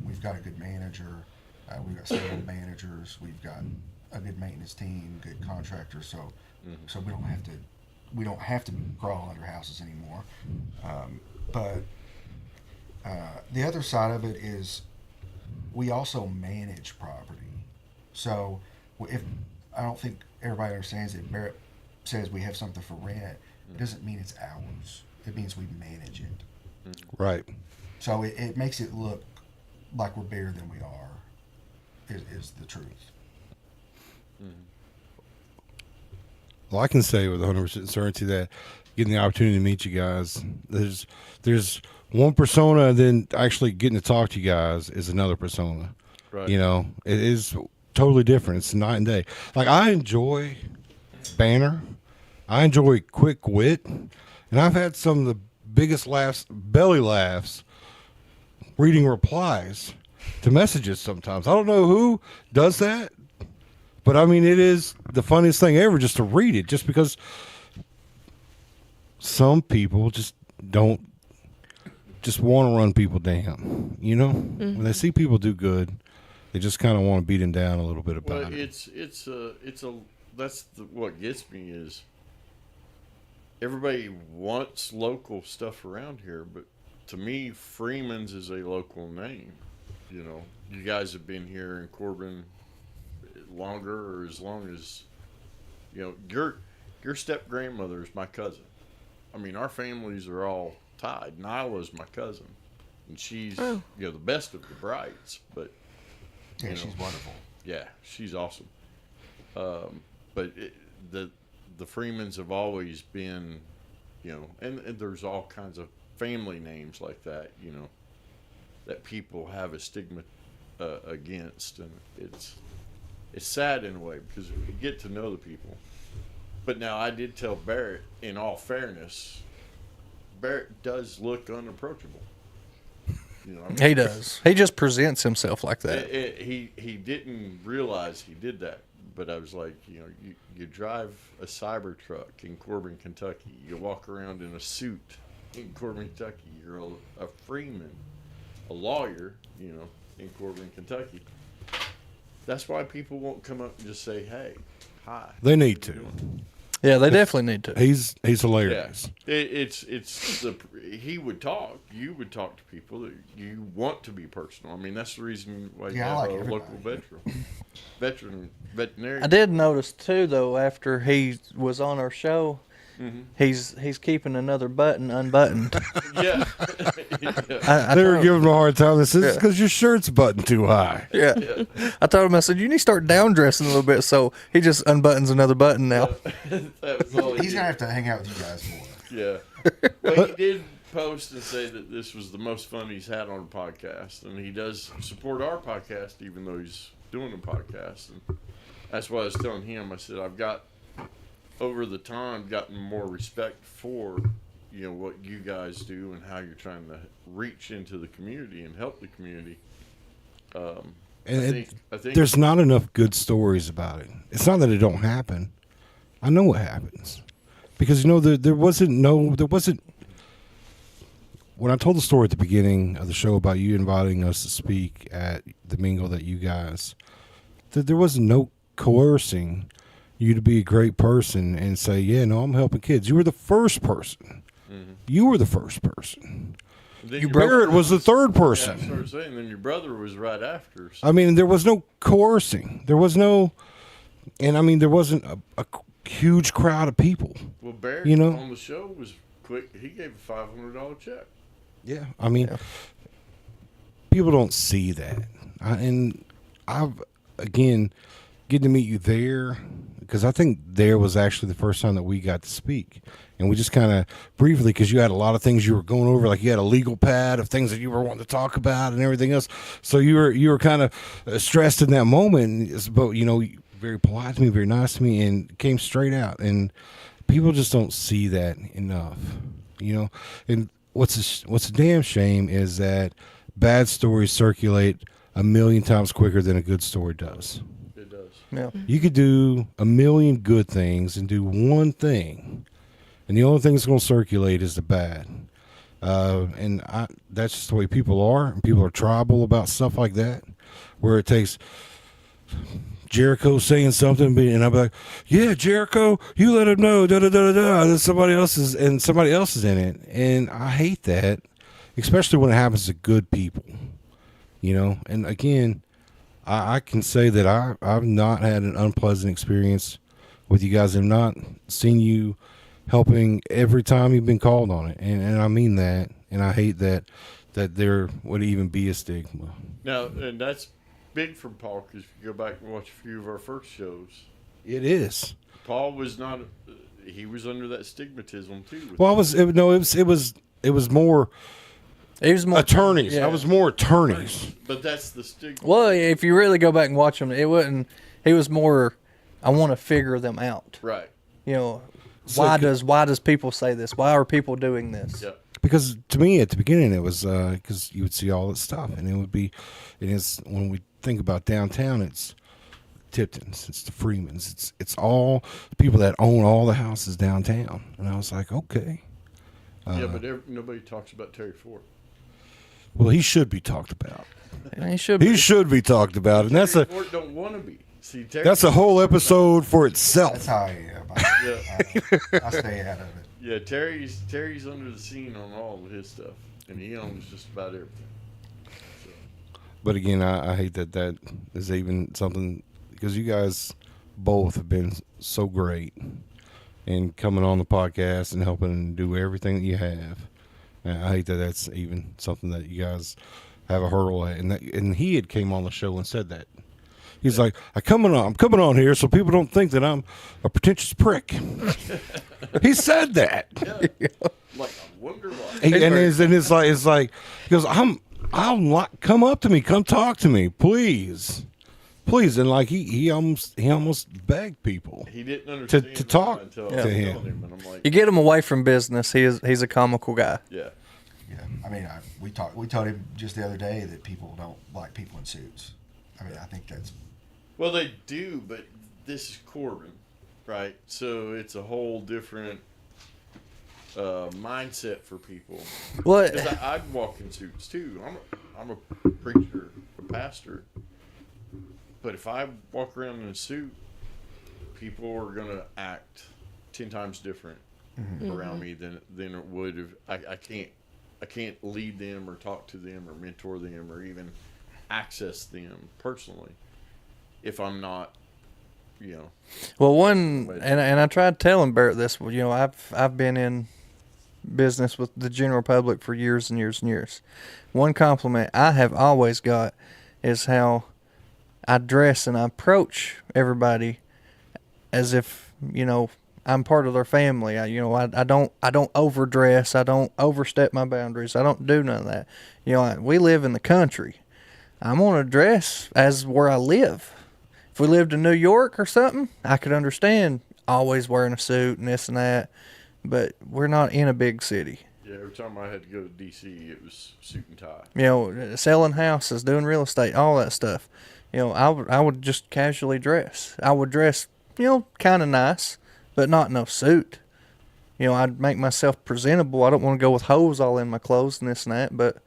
we've got a good manager, We've got several managers. We've got a good maintenance team, good contractors. So, so we don't have to crawl under houses anymore. But the other side of it is we also manage property. So if I don't think everybody understands it, Barrett says we have something for rent, it doesn't mean it's ours. It means we manage it. Right. So it makes it look like we're bigger than we are, is the truth. Well, I can say with 100% certainty that getting the opportunity to meet you guys, there's one persona, and then actually getting to talk to you guys is another persona. Right. You know, it is totally different. It's night and day. Like, I enjoy banner. I enjoy quick wit. And I've had some of the biggest laughs, belly laughs, reading replies to messages sometimes. I don't know who does that, but I mean, it is the funniest thing ever just to read it, just because some people just don't just want to run people down, you know? When they see people do good, they just kind of want to beat them down a little bit about it. What gets me is everybody wants local stuff around here, but to me, Freeman's is a local name. You know, you guys have been here in Corbin longer, or as long as, you know, your step grandmother is my cousin. I mean, our families are all tied. Nyla's my cousin, and she's you know, the best of the brides. But yeah, she's wonderful. Yeah, she's awesome. But the Freemans have always been, you know, and there's all kinds of family names like that, you know, that people have a stigma against, and it's sad in a way because you get to know the people. But now I did tell Barrett, in all fairness, Barrett does look unapproachable. You know, I mean, he does. He just presents himself like that. He didn't realize he did that, but I was like, you know, you drive a Cybertruck in Corbin, Kentucky. You walk around in a suit in Corbin, Kentucky. You're a Freeman, a lawyer, you know, in Corbin, Kentucky. That's why people won't come up and just say, "Hey, hi." They need to. Yeah, they definitely need to. He's hilarious. Yeah. He would talk. You would talk to people that you want to be personal. I mean, that's the reason why you have a local veterinary. I did notice too, though, after he was on our show, he's keeping another button unbuttoned. Yeah. They were giving him a hard time. This is because your shirt's buttoned too high. Yeah. I told him, I said, you need to start down dressing a little bit. So he just unbuttons another button now. That was all He's going to have to hang out with you guys more. Yeah. Well, he did post and say that this was the most fun he's had on a podcast. And he does support our podcast, even though he's doing a podcast. And that's why I was telling him, I said, I've got, over the time, gotten more respect for, you know, what you guys do and how you're trying to reach into the community and help the community. I think there's not enough good stories about it. It's not that it don't happen. I know what happens, because you know there wasn't. When I told the story at the beginning of the show about you inviting us to speak at the mingle that you guys, there was no coercing you to be a great person and say, yeah, no, I'm helping kids. You were the first person. You were the first person. Barrett was the third person. Yeah, I started saying, then your brother was right after. So. I mean, there was no coercing. There was no, and I mean, there wasn't a huge crowd of people. Well, Barrett, you know, on the show was quick. He gave a $500 check. Yeah, I mean, people don't see that, and I've again getting to meet you there, because I think there was actually the first time that we got to speak, and we just kind of briefly, because you had a lot of things you were going over, like you had a legal pad of things that you were wanting to talk about and everything else. So you were kind of stressed in that moment, but you know, very polite to me, very nice to me, and came straight out. And people just don't see that enough, you know. And what's a damn shame is that bad stories circulate 1,000,000 times quicker than a good story does. It does. Yeah. You could do 1,000,000 good things and do one thing, and the only thing that's going to circulate is the bad. And that's just the way people are. And people are tribal about stuff like that. where it takes Jericho saying something, and I'm like, yeah, Jericho, you let him know, da da da da da. And somebody else is in it, and I hate that, especially when it happens to good people, you know. And again, I can say that I've not had an unpleasant experience with you guys. I've not seen you helping every time you've been called on it, and I mean that, and I hate that there would even be a stigma. Now, and that's big from Paul, because if you go back and watch a few of our first shows, it is. Paul was not. He was under that stigmatism too. Well, it was more. It was more attorneys. Yeah. I was more attorneys. But that's the stigma. Well, if you really go back and watch him, it wouldn't. He was more. I want to figure them out. Right. You know, So why does people say this? Why are people doing this? Yeah. Because to me, at the beginning, it was because you would see all this stuff, and it would be. It is when we think about downtown, it's Tipton's, it's the Freemans, it's all the people that own all the houses downtown, and I was like, okay. Yeah, but nobody talks about Terry Ford. Well, he should be talked about. He should. He should be talked about, and that's Terry Ford don't want to be. See, Terry that's a whole episode for itself. That's how I am. I stay out of it. Yeah, Terry's under the scene on all of his stuff, and he owns just about everything. So. But again, I hate that is even something, because you guys both have been so great in coming on the podcast and helping do everything that you have. And I hate that that's even something that you guys have a hurdle at. And he had came on the show and said that. He's like, I'm coming on here so people don't think that I'm a pretentious prick. He said that. Yeah. Like, I wonder why. It's like he goes, I'll like, come up to me, come talk to me, please, and like he almost begged people. He didn't understand to talk until to him. And I'm like, You get him away from business. He's a comical guy. Yeah. Yeah. I mean, we told him just the other day that people don't like people in suits. I mean, I think that's. Well, they do, but this is Corbin, right? So it's a whole different mindset for people. What? Because I'd walk in suits too. I'm a preacher, a pastor, but if I walk around in a suit, people are gonna act 10 times different around me than it would if I can't lead them or talk to them or mentor them or even access them personally if I'm not, you know. Well, and I tried telling Barrett this. You know, I've been in business with the general public for years and years and years. One compliment I have always got is how I dress and I approach everybody as if, you know, I'm part of their family. I don't overdress. I don't overstep my boundaries. I don't do none of that. You know, we live in the country. I'm gonna dress as where I live. If we lived in New York or something, I could understand always wearing a suit and this and that. But we're not in a big city. Yeah, every time I had to go to D.C., it was suit and tie. You know, selling houses, doing real estate, all that stuff. You know, I would just casually dress. I would dress, you know, kind of nice, but not no suit. You know, I'd make myself presentable. I don't want to go with holes all in my clothes and this and that, but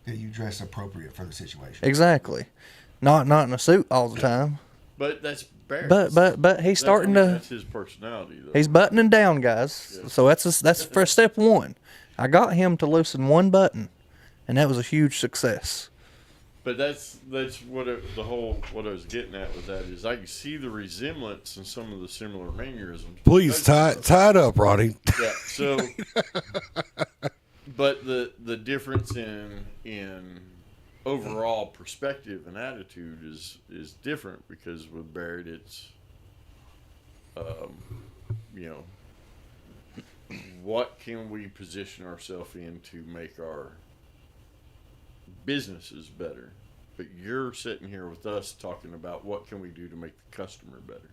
Yeah, you dress appropriate for the situation. exactly. Not in a suit all the time. But that's Barrett. But he's starting to. That's his personality, though. He's buttoning down, guys. Yeah. So that's for step one. I got him to loosen one button, and that was a huge success. But that's what what I was getting at with that is I can see the resemblance in some of the similar mannerisms. Please tie it up, Roddy. Yeah. So, but the difference in overall perspective and attitude is different, because with Barrett it's you know, what can we position ourselves in to make our businesses better? But you're sitting here with us talking about what can we do to make the customer better.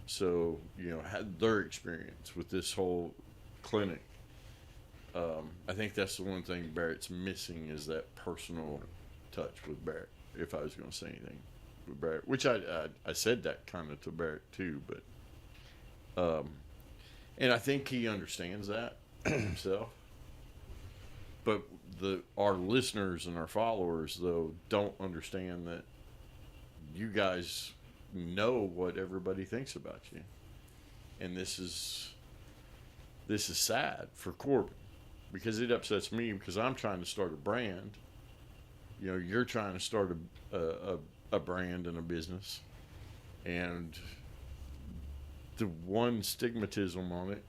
So, you know, had their experience with this whole clinic. I think that's the one thing Barrett's missing, is that personal touch with Barrett. If I was going to say anything with Barrett, which I said that kind of to Barrett too, but and I think he understands that himself. but our listeners and our followers though don't understand that you guys know what everybody thinks about you, and this is sad for Corbin, because it upsets me, because I'm trying to start a brand. You know, you're trying to start a brand and a business, and the one stigmatism on it,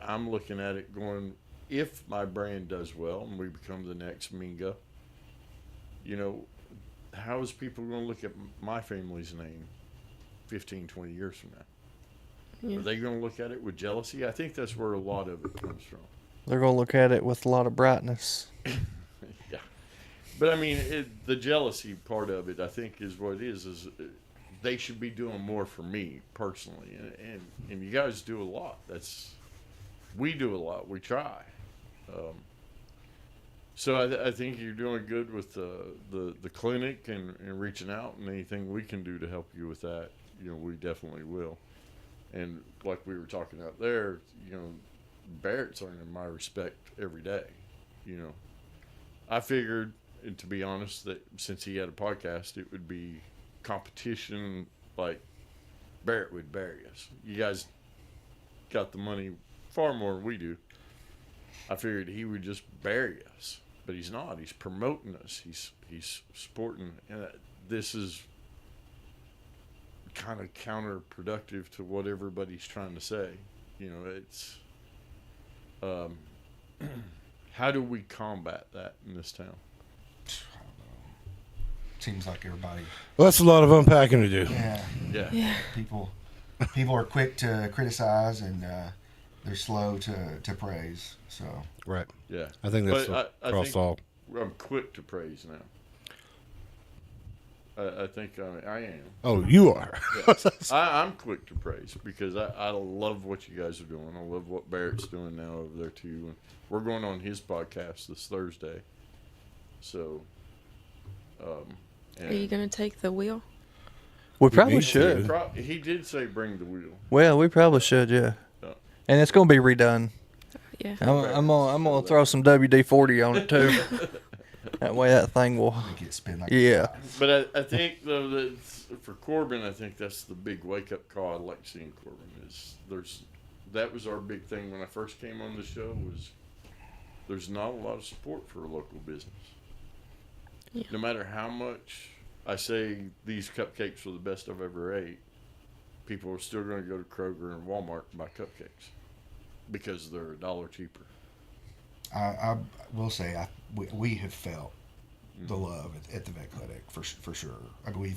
I'm looking at it going, if my brand does well and we become the next Minga, you know, how is people going to look at my family's name 15, 20 years from now? Yeah. Are they going to look at it with jealousy? I think that's where a lot of it comes from. They're going to look at it with a lot of brightness. Yeah. But I mean, the jealousy part of it, I think, is what it is they should be doing more for me personally. And you guys do a lot. We do a lot. We try. So I think you're doing good with the clinic and reaching out, and anything we can do to help you with that, you know, we definitely will. And like we were talking out there, you know, Barrett's earning my respect every day. You know, I figured, and to be honest, that since he had a podcast, it would be competition, like Barrett would bury us. You guys got the money far more than we do. I figured he would just bury us, but he's not. He's promoting us. He's sporting, and this is kind of counterproductive to what everybody's trying to say. You know, it's how do we combat that in this town? I don't know. Seems like everybody. Well, that's a lot of unpacking to do. Yeah. People are quick to criticize, and they're slow to praise. So Right. Yeah. I think that's across think all. I'm quick to praise now. I think I am. Oh, you are. Yeah. I'm quick to praise, because I love what you guys are doing. I love what Barrett's doing now over there too. And we're going on his podcast this Thursday. So, Are you gonna take the wheel? We probably should. He did say bring the wheel. Well, we probably should, yeah. And it's going to be redone. Yeah. I'm gonna throw some WD-40 on it too. That way that thing will get spin like But I think though that for Corbin, I think that's the big wake up call I'd like seeing Corbin is that was our big thing when I first came on the show, was there's not a lot of support for a local business. Yeah. No matter how much I say these cupcakes were the best I've ever ate, people are still going to go to Kroger and Walmart and buy cupcakes because they're $1 cheaper. I will say we have felt the love at the vet clinic for sure. I mean,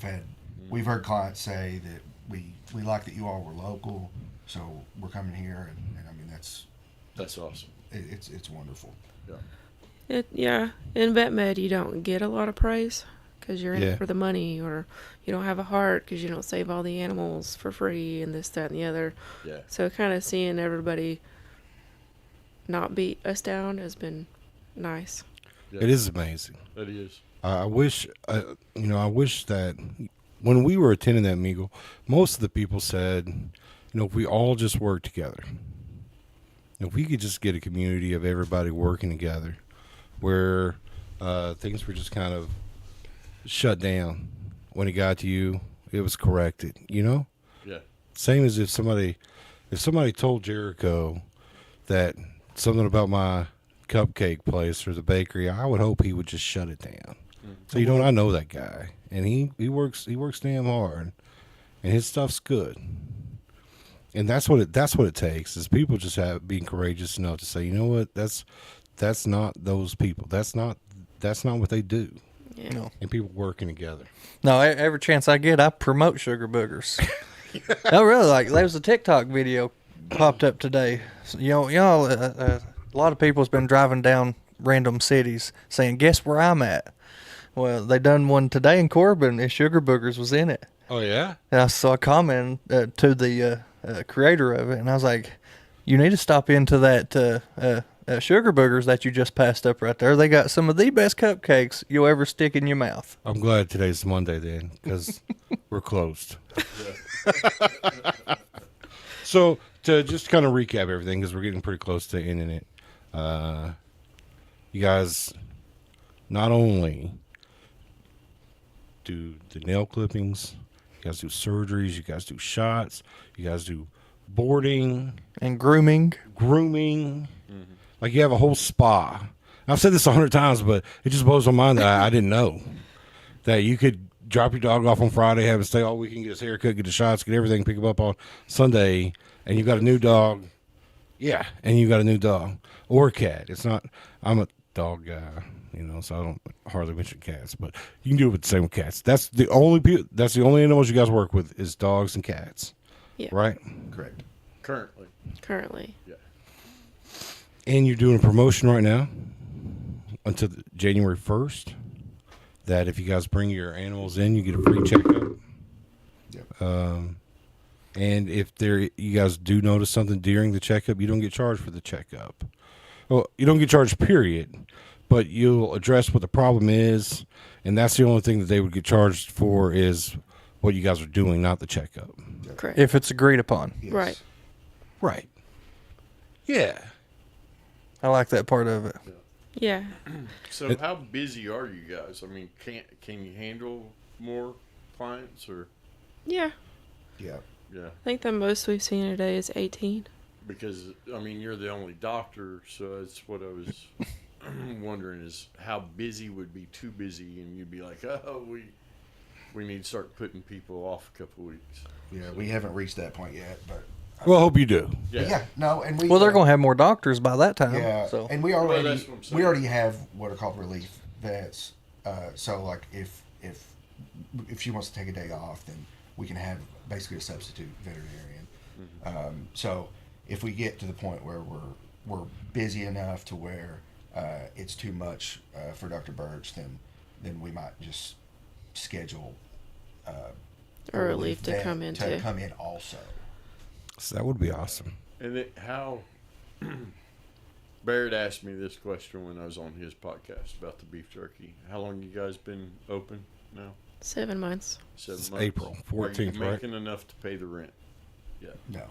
we've heard clients say that we like that you all were local, so we're coming here, and I mean that's awesome. It's wonderful. Yeah. In vet med you don't get a lot of praise because you're in it for the money, or you don't have a heart because you don't save all the animals for free and this, that, and the other. Yeah. So kind of seeing everybody not beat us down has been nice. Yeah. It is amazing. It is. I wish that when we were attending that meal, most of the people said, if we all just work together, if we could just get a community of everybody working together, where things were just kind of shut down. When it got to you, it was corrected. Yeah. Same as if somebody told Jericho that something about my cupcake place or the bakery, I would hope he would just shut it down. So I know that guy, and he works damn hard, and his stuff's good. And that's what it takes, is people just being courageous enough to say, you know what, that's not those people. That's not what they do. Yeah. No. And people working together. No, every chance I get, I promote sugar boogers. No, really, there was a TikTok video popped up today. So, a lot of people's been driving down random cities saying, "Guess where I'm at?" Well, they done one today in Corbin, and sugar boogers was in it. Oh yeah. And I saw a comment to the creator of it, and I was like, "You need to stop into that sugar boogers that you just passed up right there. They got some of the best cupcakes you'll ever stick in your mouth." I'm glad today's Monday then, because we're closed. So to just kind of recap everything, because we're getting pretty close to ending it. you guys not only do the nail clippings, you guys do surgeries, you guys do shots, you guys do boarding and grooming. Like you have a whole spa. I've said this 100 times, but it just blows my mind that I didn't know that you could drop your dog off on Friday, have him stay all weekend, get his haircut, get the shots, get everything, pick him up on Sunday, and you got a new dog. Yeah, and you got a new dog or cat. It's not. I'm a dog guy, so I don't hardly mention cats, but you can do it with the same with cats. That's the only animals you guys work with is dogs and cats. Yeah. Right? Correct. Currently. Yeah. And you're doing a promotion right now until January 1st that if you guys bring your animals in, you get a free checkup. Yep. And if you guys do notice something during the checkup, you don't get charged for the checkup. Well, you don't get charged, period, but you'll address what the problem is, and that's the only thing that they would get charged for is what you guys are doing, not the checkup. Correct. If it's agreed upon. Yes. Right. Right. Yeah. I like that part of it. Yeah. So how busy are you guys? I mean, can you handle more clients or? Yeah. Yeah. Yeah. I think the most we've seen in a day is 18. Because I mean, you're the only doctor, so that's what I was wondering is how busy would be too busy, and you'd be like, oh, we need to start putting people off a couple weeks. Yeah, we haven't reached that point yet, but. Well, I hope you do. Yeah. No, and we. Well, they're going to have more doctors by that time. Yeah. So. And we that's already what I'm saying. we already have what are called relief vets. So like if she wants to take a day off, then we can have basically a substitute veterinarian. Mm-hmm. So if we get to the point where we're busy enough to where it's too much for Dr. Birch, then we might just schedule Or relief to vet come in to too. come in also. So that would be awesome. And how Barrett asked me this question when I was on his podcast about the beef jerky. How long you guys been open now? 7 months. 7 It's months. April 14th, Are you right? making enough to pay the rent? Yeah. No.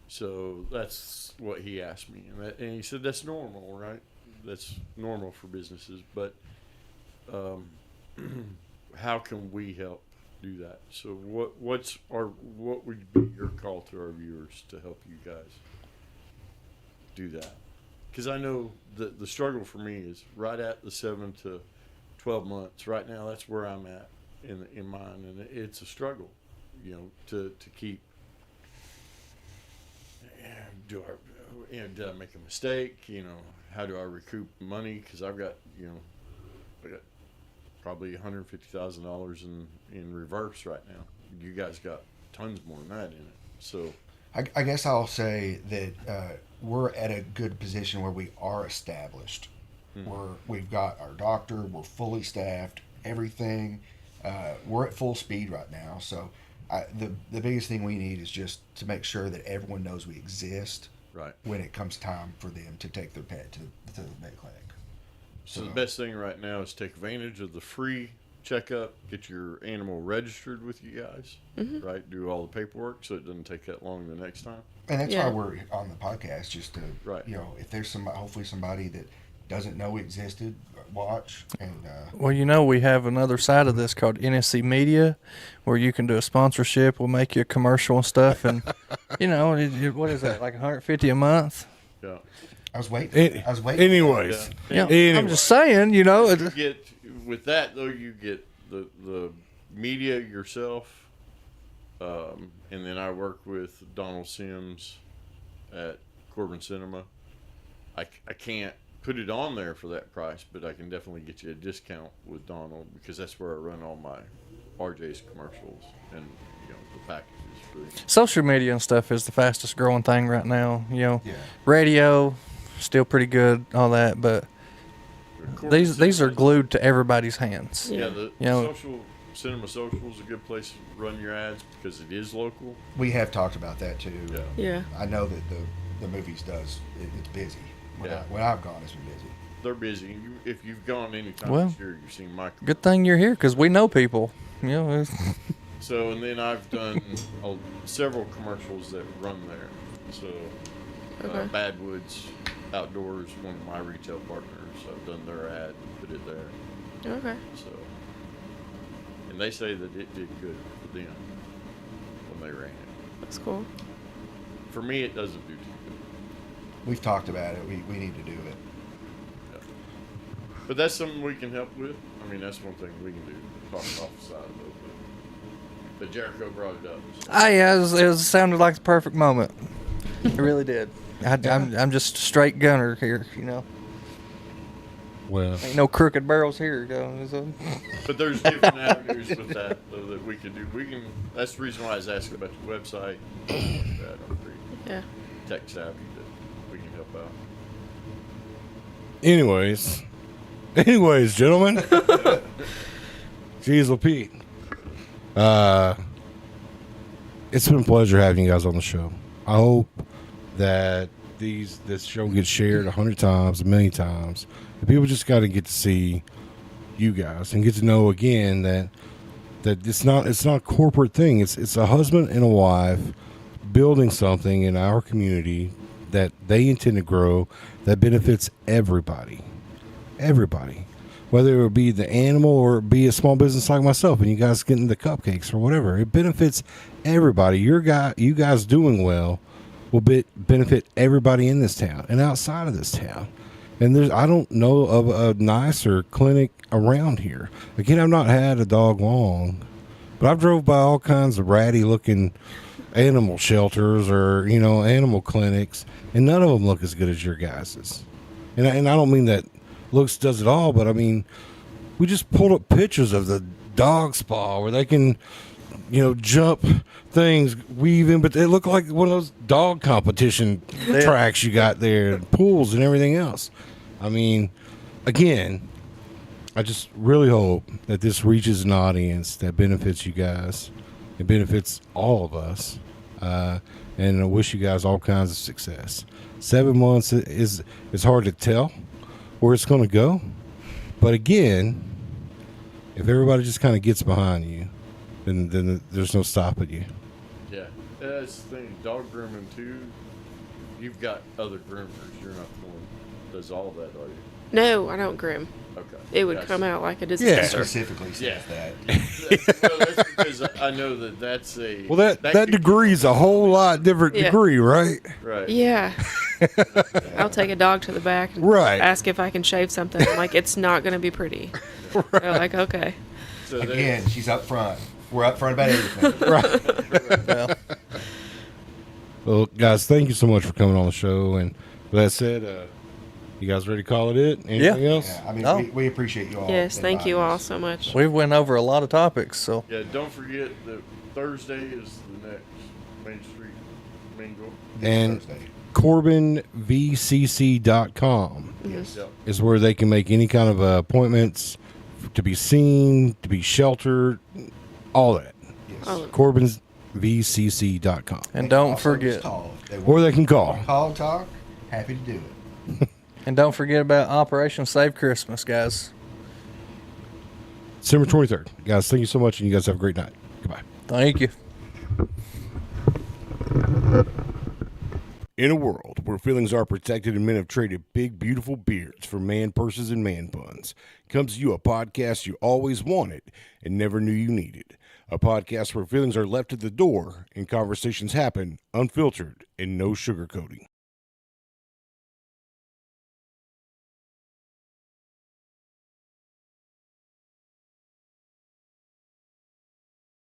So that's what he asked me, and he said that's normal, right? That's normal for businesses, but how can we help do that? So what would be your call to our viewers to help you guys do that? Because I know the struggle for me is right at the 7 to 12 months. Right now, that's where I'm at in mine, and it's a struggle, to keep. Did I make a mistake? How do I recoup money? Because I've got probably $150,000 in reverse right now. You guys got tons more than that in it. So I guess I'll say that we're at a good position where we are established. We've got our doctor, we're fully staffed, everything. We're at full speed right now. So the biggest thing we need is just to make sure that everyone knows we exist. Right. When it comes time for them to take their pet to the vet clinic. So the best thing right now is take advantage of the free checkup, get your animal registered with you guys, right? Do all the paperwork so it doesn't take that long the next time. And that's why we're on the podcast, just to, Right. If there's hopefully somebody that doesn't know we existed, watch. And Well, we have another side of this called NSC Media, where you can do a sponsorship. We'll make you a commercial and stuff, and what is that, like $150 a month? Yeah. I was waiting. Anyways, Yeah. I'm just saying, You get with that though, you get the media yourself, and then I work with Donald Sims at Corbin Cinema. I can't put it on there for that price, but I can definitely get you a discount with Donald because that's where I run all my RJ's commercials and the packages for them. Social media and stuff is the fastest growing thing right now. Radio, still pretty good, all that, but these are glued to everybody's hands. Yeah, the Cinema Social is a good place to run your ads because it is local. we have talked about that too. Yeah. I know that the movies it's busy. When I've gone, it's been busy. They're busy. If you've gone any time Well, this year, you've seen my. Good thing you're here because we know people. So, and then I've done several commercials that run there. So, Okay. Badwoods Outdoors, one of my retail partners. I've done their ad, put it there. Okay. So, and they say that it did good for them when they ran it. That's cool. For me, it doesn't do too good. We've talked about it. We need to do it. Yeah. But that's something we can help with. I mean, that's one thing we can do. Talk off the side of it. But Jericho brought it up. So. Yeah, it sounded like the perfect moment. It really did. I'm just a straight gunner here, you know. Well, ain't no crooked barrels here. But there's different avenues with that that we can do. That's the reason why I was asking about the website. That I'm pretty tech savvy that we can help out. Anyways, gentlemen. Jeez, Pete. It's been a pleasure having you guys on the show. I hope that this show gets shared 100 times, 1,000,000 times. And people just got to get to see you guys and get to know again that it's not a corporate thing. It's a husband and a wife building something in our community that they intend to grow that benefits everybody. Everybody. Whether it be the animal or it be a small business like myself and you guys getting the cupcakes or whatever. It benefits everybody. You guys doing well will benefit everybody in this town and outside of this town. And I don't know of a nicer clinic around here. Again, I've not had a dog long, but I've drove by all kinds of ratty looking animal shelters or, animal clinics, and none of them look as good as your guys's. And I don't mean that looks does it all, but I mean, we just pulled up pictures of the dog spa where they can, jump things, weave in, but they look like one of those dog competition tracks you got there, and pools and everything else. I mean, again, I just really hope that this reaches an audience that benefits you guys. It benefits all of us. And I wish you guys all kinds of success. 7 months is hard to tell where it's going to go. But again, if everybody just kind of gets behind you, then there's no stopping you. Yeah. That's the thing. Dog grooming, too. You've got other groomers. You're not the one that does all that, are you? No, I don't groom. Okay. It would come out like a disaster. Specifically says that. That's because I know that's a... Well, that degree is a whole lot different degree, right? Right. Yeah. I'll take a dog to the back and ask if I can shave something. I'm like, it's not going to be pretty. They're like, okay. So again, she's up front. We're up front about everything. Right. Well, guys, thank you so much for coming on the show. And with that said, you guys ready to call it? Anything else? Yeah, I mean, we appreciate you all. Yes, thank you all so much. We've went over a lot of topics, so. Yeah, don't forget that Thursday is the next Main Street Mingle. And CorbinVCC.com is where they can make any kind of appointments to be seen, to be sheltered, all that. Yes. CorbinVCC.com. And don't forget. Or they can call. Call, talk. Happy to do it. And don't forget about Operation Save Christmas, guys. December 23rd. Guys, thank you so much, and you guys have a great night. Goodbye. Thank you. In a world where feelings are protected and men have traded big, beautiful beards for man purses and man buns, comes to you a podcast you always wanted and never knew you needed. A podcast where feelings are left at the door and conversations happen unfiltered and no sugarcoating.